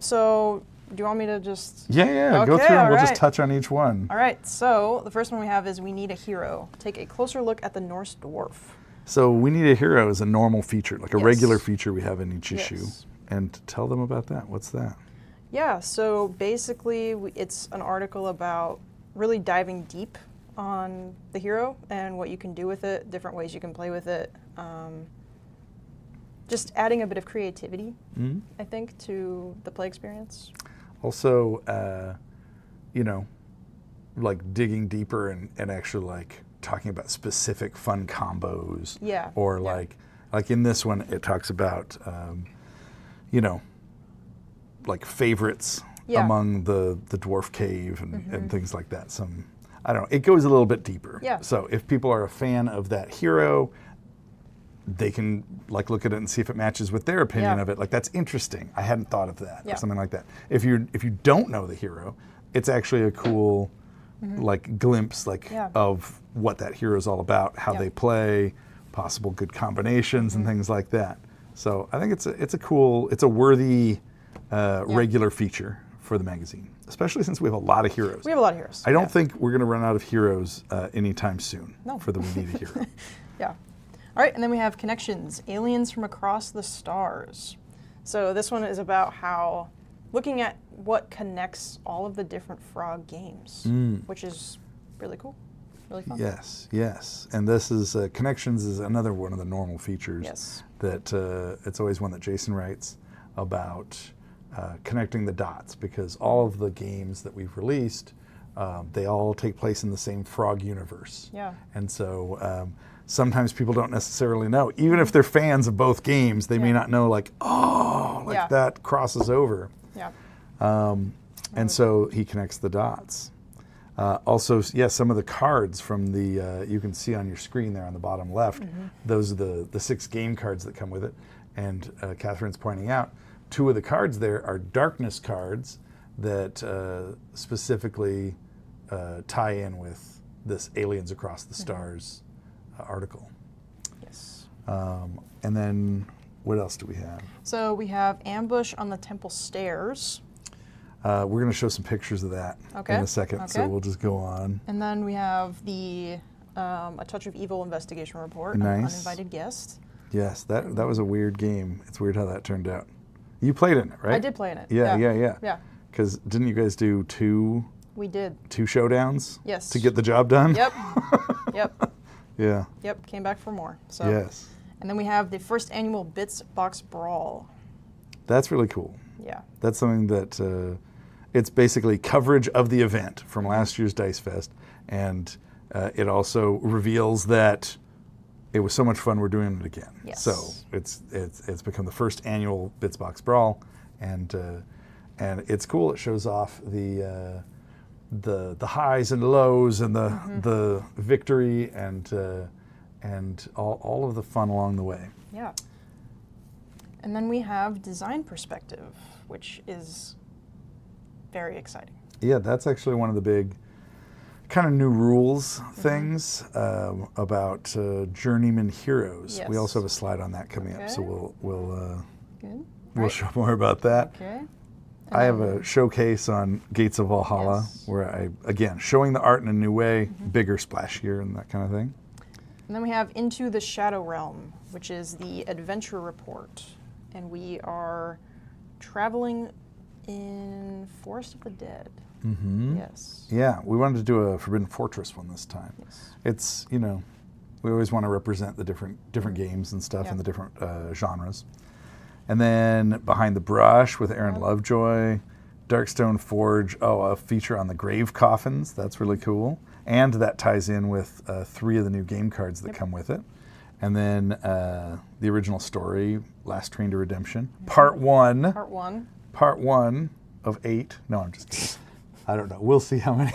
So do you want me to just... Yeah, okay, go through and we'll right. just touch on each one. All right, so the first one we have is We Need a Hero. Take a closer look at the Norse dwarf. So We Need a Hero is a normal feature, like a Yes. regular feature we have in each issue. Yes. And tell them about that. What's that? Yeah, so basically it's an article about really diving deep on the hero and what you can do with it, different ways you can play with it. Just adding a bit of creativity, I think, to the play experience. Also, you know, like digging deeper and actually like talking about specific fun combos. Yeah. Or yeah. like in this one, it talks about, you know, like favorites among the dwarf cave and things like that. I don't know, it goes a little bit deeper. Yeah. So if people are a fan of that hero, they can like look at it and see if it matches with their opinion of it. Like, that's interesting. I hadn't thought of that or something like that. If you don't know the hero, it's actually a cool like glimpse of what that hero is all about, how they play, possible good combinations and things like that. So I think it's a worthy regular feature for the magazine, especially since we have a lot of heroes. We have a lot of heroes. I don't think we're going to run out of heroes anytime soon No. for the We Need a Hero. Yeah. All right, and then we have Connections, Aliens from Across the Stars. So this one is about how, looking at what connects all of the different Frog games, which is really cool, really fun. Yes, yes. And this is, Connections is another one of the normal features. Yes. That it's always one that Jason writes about connecting the dots, because all of the games that we've released, they all take place in the same Frog universe. Yeah. And so sometimes people don't necessarily know. Even if they're fans of both games, they may not know, like, that crosses over. Yeah. And so he connects the dots. Also, some of the cards from the, you can see on your screen there on the bottom left, those are the 6 game cards that come with it. And Kathryn's pointing out, 2 of the cards there are darkness cards that specifically tie in with this Aliens Across the Stars article. Yes. And then what else do we have? So we have Ambush on the Temple Stairs. We're going to show some pictures of that in a second, so we'll just go on. And then we have the A Touch of Evil investigation report, Nice. an uninvited guest. Yes, that was a weird game. It's weird how that turned out. You played in it, right? I did play in it. Yeah. Yeah. Because didn't you guys do 2 We did. showdowns? Yes. To get the job done? Yep. Yep. Yeah. Yep. Came back for more. So. Yes. And then we have the first annual Bits Box Brawl. That's really cool. Yeah. That's something that it's basically coverage of the event from last year's Dice Fest, and it also reveals that it was so much fun we're doing it again. Yes. So it's become the first annual Bits Box Brawl, and it's cool. It shows off the highs and lows and the victory and all of the fun along the way. Yeah. And then we have Design Perspective, which is very exciting. Yeah, that's actually one of the big kind of new rules things about journeyman heroes. Yes. We also have a slide on that coming up, so we'll Good. show more about that. Okay. I have a showcase on Gates of Valhalla where I, again, showing the art in a new way, bigger, splashier, and that kind of thing. And then we have Into the Shadow Realm, which is the adventure report. And we are traveling In Forest of the Dead. Mm-hmm. Yes. Yeah, we wanted to do a Forbidden Fortress one this time. Yes. It's, we always want to represent the different games and stuff and the different genres. And then Behind the Brush with Aaron Lovejoy, Darkstone Forge, a feature on the grave coffins. That's really cool. And that ties in with 3 of the new game cards that come with it. And then the original story, Last Train to Redemption, Part 1. Part 1 of 8. No, I'm just kidding. I don't know. We'll see how many.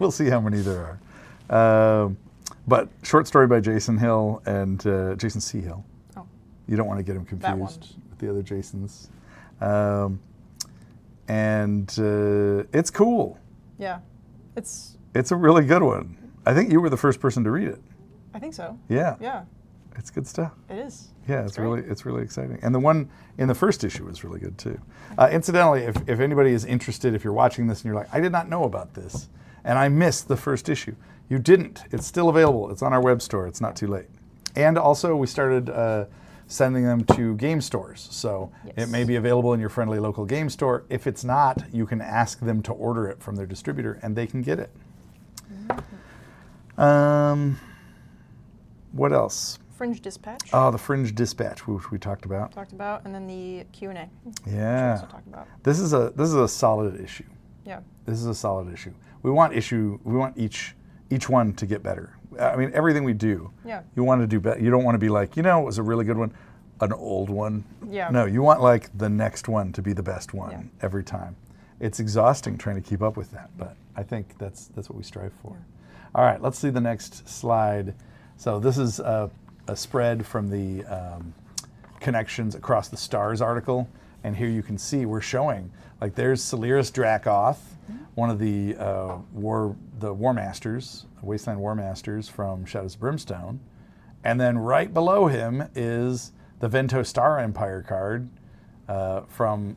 We'll see how many there are. But short story by Jason Hill and Jason C. Hill. Oh. You don't want to get him confused with the other Jasons. And it's cool. Yeah, it's a really good one. I think you were the first person to read it. I think so. Yeah. Yeah. It's good stuff. It is. Yeah, it's really exciting. And the one in the first issue is really good too. Incidentally, if anybody is interested, if you're watching this and you're like, I did not know about this, and I missed the first issue, you didn't. It's still available. It's on our web store. It's not too late. And also, we started sending them to game stores. So it may be available in your friendly local game store. If it's not, you can ask them to order it from their distributor, and they can get it. What else? Fringe Dispatch. Oh, the Fringe Dispatch, which we talked about. And then the Q&A. Yeah. Which we also talked about. This is a solid issue. Yeah. This is a solid issue. We want each one to get better. I mean, everything we do, you want to do better. You don't want to be like, it was a really good one, an old one. Yeah. No, you want like the next one to be the best one every time. It's exhausting trying to keep up with that, but I think that's what we strive for. Yeah. All right, let's see the next slide. So this is a spread from the Connections Across the Stars article, and here you can see we're showing, like, there's Celeris Dracoth, one of the War Masters, Wasteland War Masters from Shadows of Brimstone, and then right below him is the Vento Star Empire card from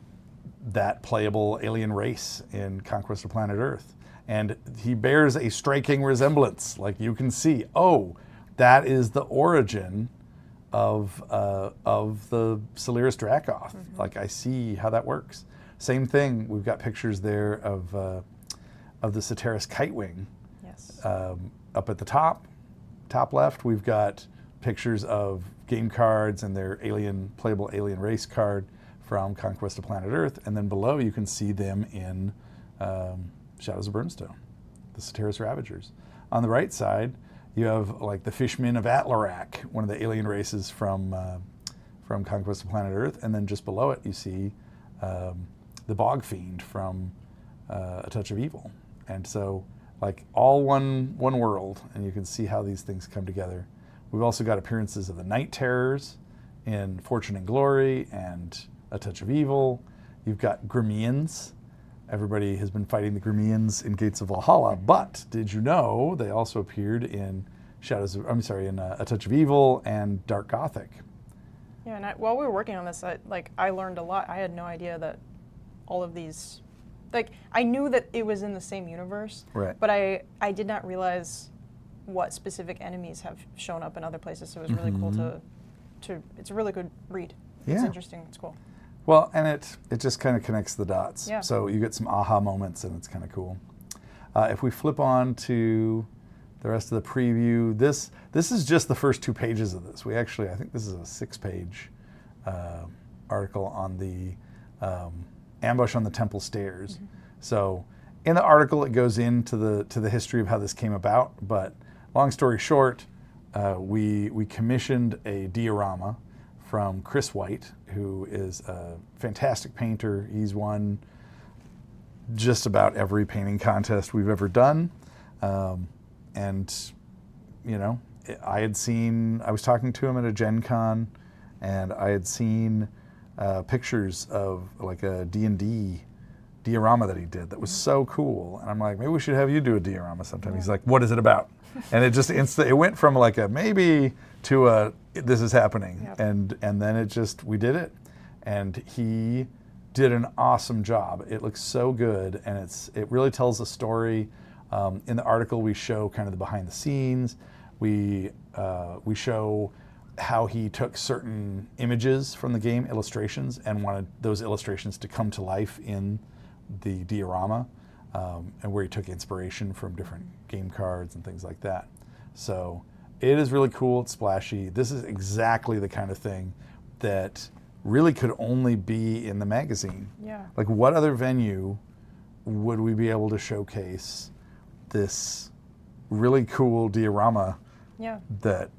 that playable alien race in Conquest of Planet Earth, and he bears a striking resemblance. Like, you can see, that is the origin of the Celeris Dracoth. Like, I see how that works. Same thing. We've got pictures there of the Ceteris Kitewing. Yes. Up at the top left, we've got pictures of game cards and their playable alien race card from Conquest of Planet Earth, and then below you can see them in Shadows of Brimstone, the Ceteris Ravagers. On the right side, you have like the Fishmen of Atlarak, one of the alien races from Conquest of Planet Earth, and then just below it you see the Bog Fiend from A Touch of Evil. And so, like, all one world, and you can see how these things come together. We've also got appearances of the Night Terrors in Fortune and Glory and A Touch of Evil. You've got Grimeans. Everybody has been fighting the Grimeans in Gates of Valhalla, but did you know they also appeared in A Touch of Evil and Dark Gothic? Yeah, and while we were working on this, I learned a lot. I had no idea that all of these, I knew that it was in the same universe, right? But I did not realize what specific enemies have shown up in other places. So it was really cool to. It's a really good read. It's interesting. It's cool. Well, and it just kind of connects the dots. Yeah. So you get some aha moments, and it's kind of cool. If we flip on to the rest of the preview, this is just the first 2 pages of this. I think this is a 6-page article on the ambush on the temple stairs. So in the article, it goes into the history of how this came about. But long story short, we commissioned a diorama from Chris White, who is a fantastic painter. He's won just about every painting contest we've ever done. And, I was talking to him at a Gen Con, and I had seen pictures of like a D&D diorama that he did that was so cool. And I'm like, maybe we should have you do a diorama sometime. Yeah. He's like, what is it about? And it just it went from like a maybe to a this is happening. Yep. And then we did it. And he did an awesome job. It looks so good, and it really tells a story. In the article, we show kind of the behind the scenes. We show how he took certain images from the game, illustrations, and wanted those illustrations to come to life in the diorama, and where he took inspiration from different game cards and things like that. So it is really cool. It's splashy. This is exactly the kind of thing that really could only be in the magazine. Yeah. Like, what other venue would we be able to showcase this really cool diorama Yeah. that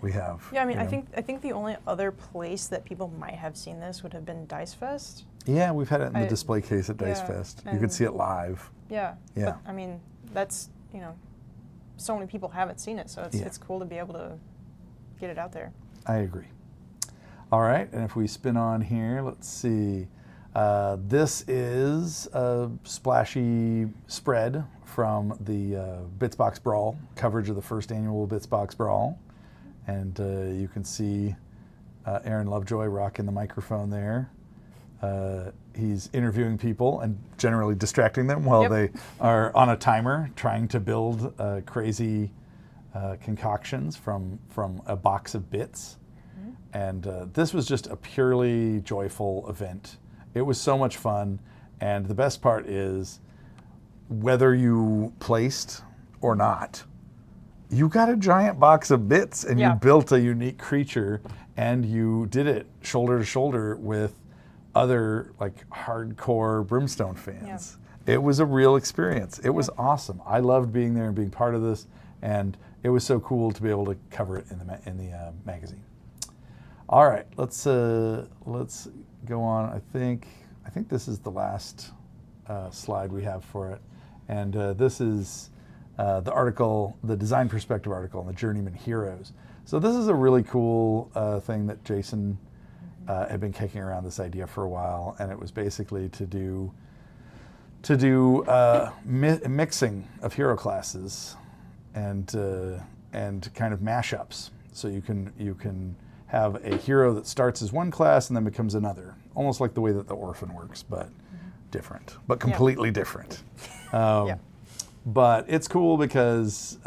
we have? Yeah, I mean, you know? I think the only other place that people might have seen this would have been Dice Fest. Yeah, we've had it in the I- display case at Dice yeah, Fest. You and- could see it live. Yeah. Yeah. But I mean, that's, so many people haven't seen it, so it's Yeah. it's cool to be able to get it out there. I agree. All right, and if we spin on here, let's see. This is a splashy spread from the Bitsbox Brawl, coverage of the first annual Bitsbox Brawl. And you can see Aaron Lovejoy rocking the microphone there. He's interviewing people and generally distracting them while Yep. they are on a timer trying to build crazy concoctions from a box of bits. And this was just a purely joyful event. It was so much fun. And the best part is, whether you placed or not, you got a giant box of bits and Yeah. you built a unique creature, and you did it shoulder to shoulder with other like hardcore Brimstone fans. It was a real experience. It was awesome. I loved being there and being part of this, and it was so cool to be able to cover it in the magazine. All right, let's go on. I think this is the last slide we have for it, and this is the article, the design perspective article on the Journeyman Heroes. So this is a really cool thing that Jason had been kicking around this idea for a while, and it was basically to do mixing of hero classes and kind of mashups. So you can have a hero that starts as one class and then becomes another, almost like the way that the Orphan works, but different, but completely different. Yeah. But it's cool because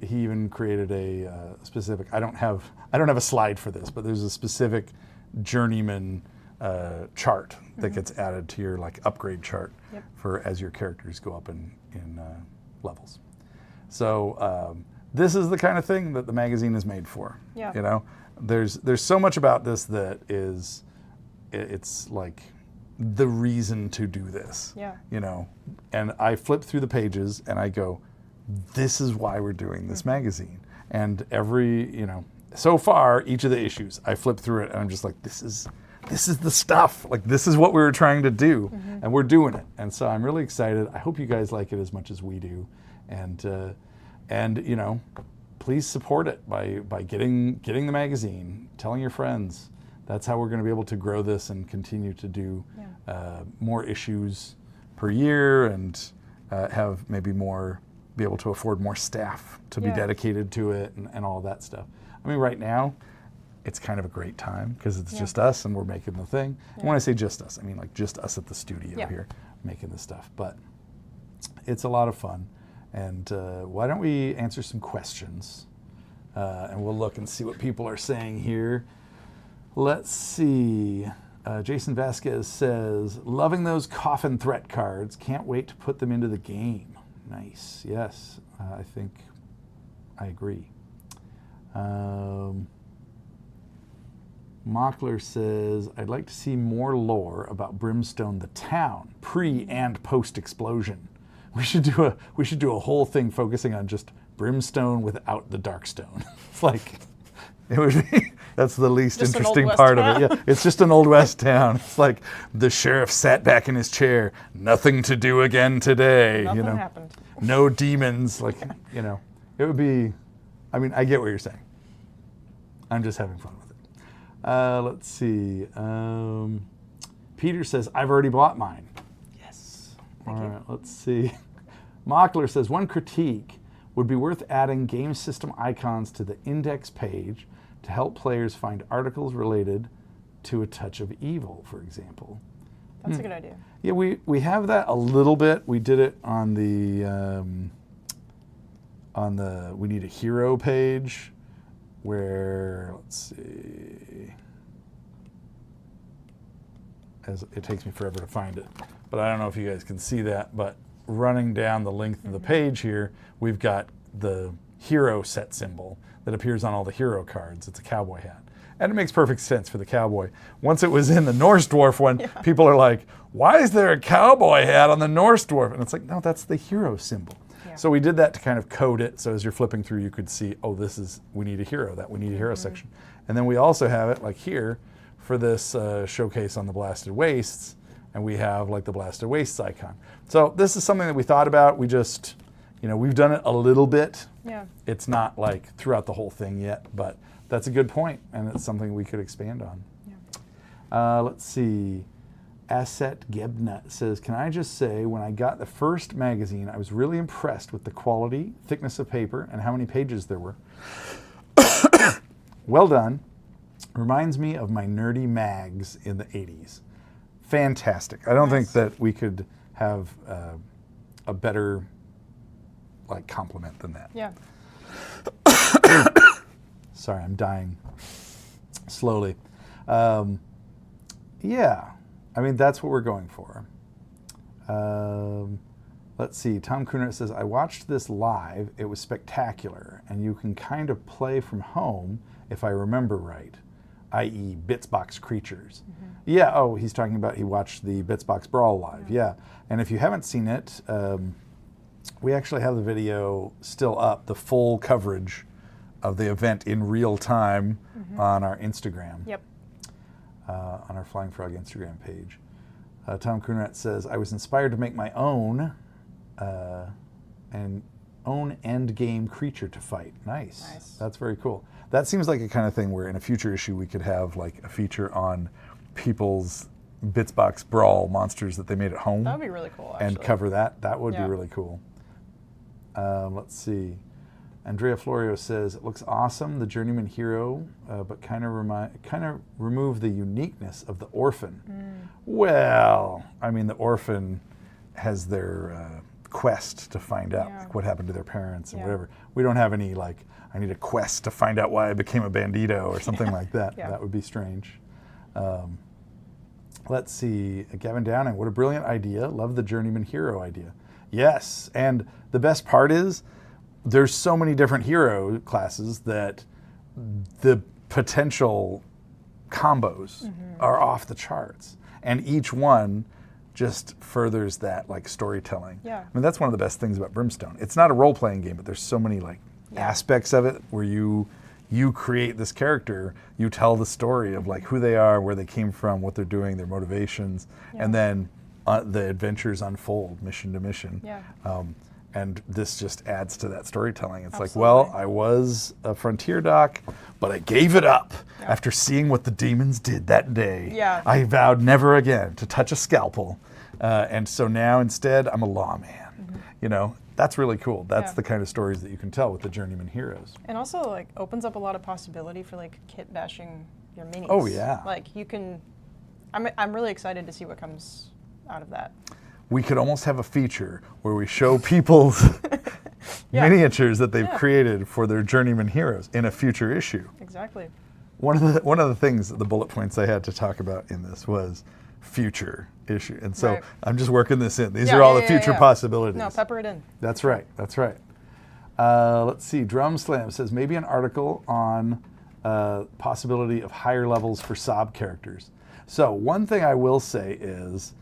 he even created a specific. I don't have a slide for this, but there's a specific journeyman chart that gets added to your like upgrade chart for as your characters go up in levels. So this is the kind of thing that the magazine is made for. Yeah. You know, there's so much about this that is, it's like the reason to do this. Yeah. You know, and I flip through the pages and I go, this is why we're doing this magazine. And so far, each of the issues, I flip through it and I'm just like, this is the stuff. Like, this is what we were trying to do, and we're doing it. And so I'm really excited. I hope you guys like it as much as we do. And please support it by getting the magazine, telling your friends. That's how we're going to be able to grow this and continue to do more issues per year, and have maybe be able to afford more staff to be dedicated to it and all that stuff. I mean, right now, it's kind of a great time because it's just us and we're making the thing. And when I say just us, I mean like just us at the studio here making this stuff. But it's a lot of fun. And why don't we answer some questions? And we'll look and see what people are saying here. Let's see. Jason Vasquez says, loving those coffin threat cards. Can't wait to put them into the game. Nice. Yes, I think I agree. Mockler says, I'd like to see more lore about Brimstone the town, pre and post explosion. We should do a whole thing focusing on just Brimstone without the Darkstone. It's like, it would be, that's the least Just an Old interesting West part town. of it. Yeah, it's just an Old West town. It's like the sheriff sat back in his chair, nothing to do again today. Nothing happened. No demons. Like, it would be, I mean, I get what you're saying. I'm just having fun with it. Let's see. Peter says, I've already bought mine. Yes. Thank you. All right, let's see. Mockler says, one critique would be worth adding game system icons to the index page to help players find articles related to A Touch of Evil, for example. That's a good idea. Yeah, we have that a little bit. We did it on the We Need a Hero page, where, let's see, as it takes me forever to find it, but I don't know if you guys can see that, but running down the length of the page here, we've got the hero set symbol that appears on all the hero cards. It's a cowboy hat. And it makes perfect sense for the cowboy. Once it was in the Norse dwarf one, people are like, why is there a cowboy hat on the Norse dwarf? And it's like, no, that's the hero symbol. Yeah. So we did that to kind of code it. So as you're flipping through, you could see, oh, we need a hero, we need a hero section. And then we also have it like here for this showcase on the Blasted Wastes. And we have like the Blasted Wastes icon. So this is something that we thought about. We just, we've done it a little bit. Yeah. It's not like throughout the whole thing yet, but that's a good point, and it's something we could expand on. Yeah. Let's see. Asset Gebnut says, can I just say, when I got the first magazine, I was really impressed with the quality, thickness of paper, and how many pages there were. Well done. Reminds me of my nerdy mags in the 80s. Fantastic. I don't think that we could have a better compliment than that. Yeah. Sorry, I'm dying slowly. Yeah, I mean, that's what we're going for. Let's see. Tom Kunert says, I watched this live. It was spectacular, and you can kind of play from home, if I remember right, i.e. Bitsbox Creatures. Yeah, oh, he's talking about he watched the Bitsbox Brawl live. Yeah, and if you haven't seen it, we actually have the video still up, the full coverage of the event in real time on our Instagram. Yep. On our Flying Frog Instagram page. Tom Kunrat says, I was inspired to make my own end game creature to fight. Nice. That's very cool. That seems like a kind of thing where in a future issue we could have like a feature on people's Bitsbox Brawl monsters that they made at home. That would be really cool, actually. And cover that. That would be really cool. Let's see. Andrea Florio says, it looks awesome, the journeyman hero, but kind of remove the uniqueness of the orphan. Well, I mean, the orphan has their quest to find out what happened to their parents and whatever. We don't have any I need a quest to find out why I became a bandito or something like that. That would be strange. Let's see. Gavin Downing, what a brilliant idea. Love the journeyman hero idea. Yes, and the best part is there's so many different hero classes that the potential combos are off the charts. And each one just furthers that storytelling. Yeah. I mean, that's one of the best things about Brimstone. It's not a role-playing game, but there's so many aspects of it where you create this character, you tell the story of who they are, where they came from, what they're doing, their motivations, and then the adventures unfold mission to mission. Yeah. And this just adds to that storytelling. It's like, well, I was a frontier doc, but I gave it up after seeing what the demons did that day. Yeah. I vowed never again to touch a scalpel. And so now instead, I'm a lawman. That's really cool. That's the kind of stories that you can tell with the journeyman heroes. And also opens up a lot of possibility for kit bashing your minis. Oh, yeah. You can, I'm really excited to see what comes out of that. We could almost have a feature where we show people's miniatures that they've created for their journeyman heroes in a future issue. Exactly. One of the things, the bullet points I had to talk about in this was future issue. And so I'm just working this in. These are all the future possibilities. No, pepper it in. That's right. That's right. Let's see. Drum Slam says maybe an article on possibility of higher levels for Sob characters. So one thing I will say is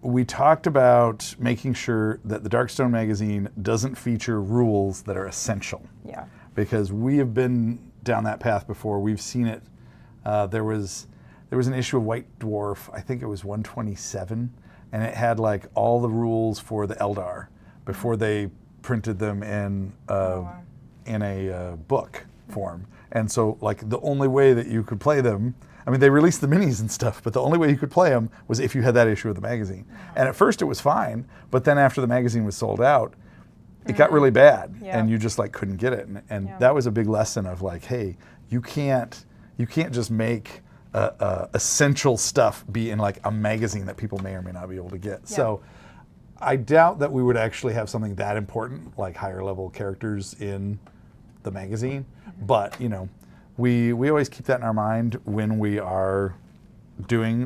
we talked about making sure that the Darkstone magazine doesn't feature rules that are essential. Yeah. Because we have been down that path before. We've seen it. There was an issue of White Dwarf, I think it was 127, and it had all the rules for the Eldar before they printed them in a book form. And so the only way that you could play them, I mean, they released the minis and stuff, but the only way you could play them was if you had that issue of the magazine. And at first it was fine, but then after the magazine was sold out, it got really bad, and you just couldn't get it. And that was a big lesson of hey, you can't just make essential stuff be in a magazine that people may or may not be able to get. Yeah. So I doubt that we would actually have something that important, like higher level characters in the magazine, but we always keep that in our mind when we are doing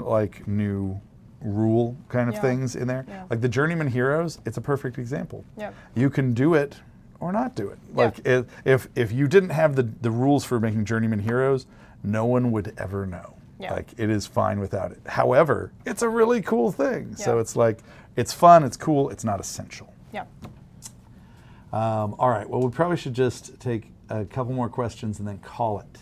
new rule kind of Yeah. things in there. Yeah. Like the Journeyman Heroes, it's a perfect example. Yep. You can do it or not do it. Yeah. Like if you didn't have the rules for making Journeyman Heroes, no one would ever know. Yeah. Like it is fine without it. However, it's a really cool thing. So Yeah. it's like, it's fun, it's cool, it's not essential. Yeah. All right, well, we probably should just take a couple more questions and then call it,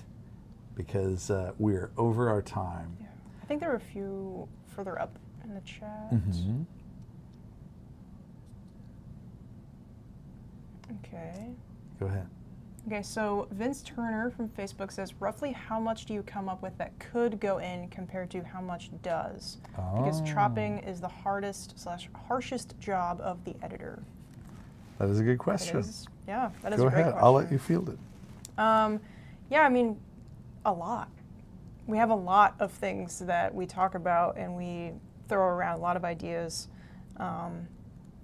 because we're over our time. Yeah. I think there are a few further up in the chat. Mhm. Okay. Go ahead. Okay, so Vince Turner from Facebook says, roughly how much do you come up with that could go in compared to how much does? Because chopping is the hardest/harshest job of the editor. That is a good It question. is, yeah, that is Go a great ahead, question. I'll let you field it. Yeah, I mean, a lot. We have a lot of things that we talk about and we throw around, a lot of ideas.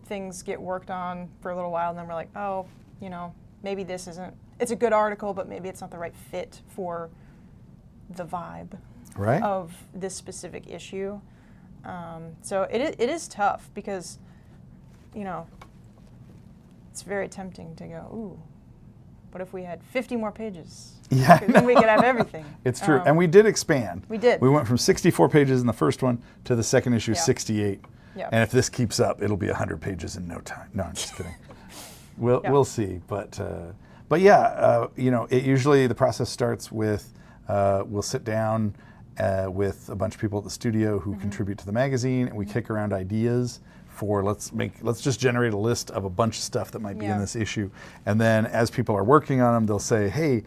Things get worked on for a little while and then we're like, oh, you know, maybe this isn't, it's a good article, but maybe it's not the right fit for the vibe Right? of this specific issue. So it is tough because, you know, it's very tempting to go, ooh, what if we had 50 more pages? Yeah, I Then we know. could have everything. It's true, and we did expand. We did. We went from 64 pages in the first one to the second issue, Yeah. 68. Yeah. And if this keeps up, it'll be 100 pages in no time. No, I'm just kidding. We'll Yeah. we'll see, but yeah, you know, it usually the process starts with we'll sit down with a bunch of people at the studio who contribute to the magazine, and we kick around ideas for let's just generate a list of a bunch of stuff that might be in Yeah. this issue, and then as people are working on them, they'll say, hey,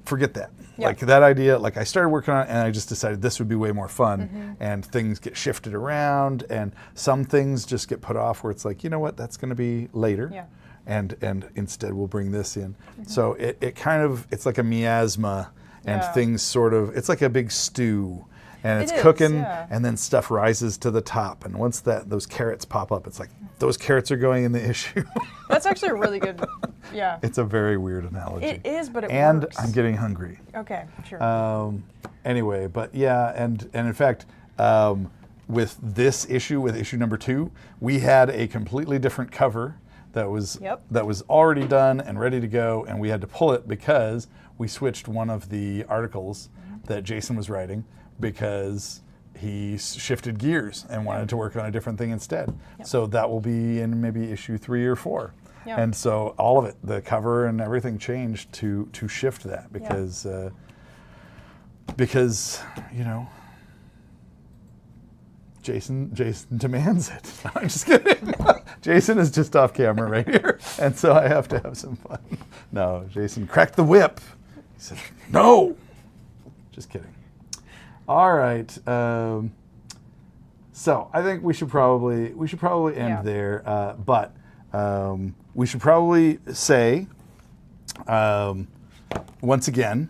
forget that. Yeah. Like that idea, like I started working on it and I just decided this would be way more fun, and things get shifted around, and some things just get put off where it's like, you know what, that's going to be later. Yeah. And instead we'll bring this in. So it kind of, it's like a miasma, and Yeah. things sort of, it's like a big stew, and It it's is, cooking, yeah. and then stuff rises to the top, and once those carrots pop up, it's like those carrots are going in the issue. That's actually a really good, yeah. It's a very weird analogy. It is, but it and works. I'm getting hungry. Okay, sure. Anyway, but yeah, and in fact, with this issue, with issue number 2, we had a completely different cover that was Yep. that was already done and ready to go, and we had to pull it because we switched one of the articles that Jason was writing because he shifted gears and wanted to work on a different thing instead. Yep. So that will be in maybe issue 3 or 4. Yep. And so all of it, the cover and everything changed to shift that because you know, Jason demands it. I'm just kidding. Jason is just off camera right here, and so I have to have some fun. No, Jason cracked the whip. He said, "No." Just kidding. All right. So I think we should probably end Yeah. there, but we should probably say once again,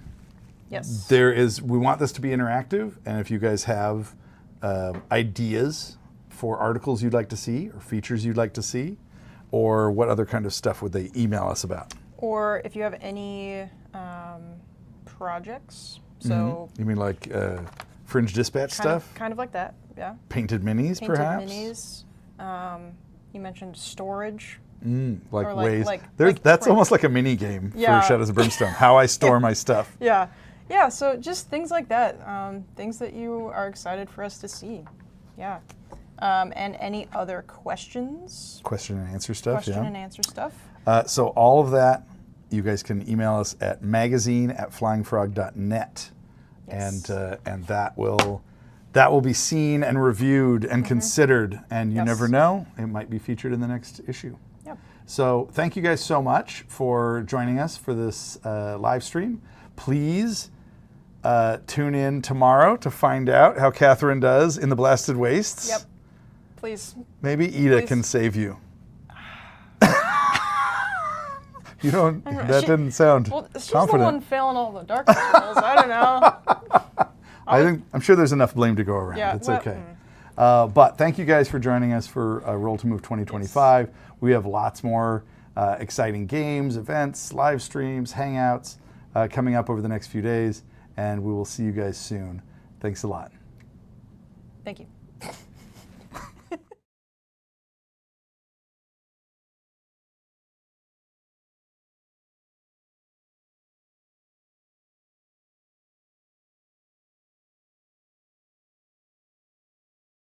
Yes. we want this to be interactive, and if you guys have ideas for articles you'd like to see or features you'd like to see, or what other kind of stuff would they email us about? Or if you have any projects, so You mean like Fringe Dispatch stuff? kind of like that, yeah. Painted minis, Painted perhaps? minis. You mentioned storage. Like Or ways. like That's print. almost like a mini game Yeah. for Shadows of Brimstone. How I store my stuff. Yeah. Yeah, so just things like that. Things that you are excited for us to see. Yeah. And any other questions? Question and answer stuff. Question yeah. and answer stuff. So all of that, you guys can email us at magazine@flyingfrog.net, Yes. and that will be seen and reviewed and considered. And you Yes. never know, it might be featured in the next issue. Yep. So thank you guys so much for joining us for this live stream. Please tune in tomorrow to find out how Kathryn does in the Blasted Wastes. Yep. Please. Maybe Ida Please. can save you. You don't. don't know. That didn't sound Well, she's confident. the one failing all the dark spells. I don't know. I'm sure there's enough blame to go around. Yeah, It's well, okay. But thank you guys for joining us for Roll to Move 2025. We have lots more exciting games, events, live streams, hangouts coming up over the next few days, and we will see you guys soon. Thanks a lot. Thank you.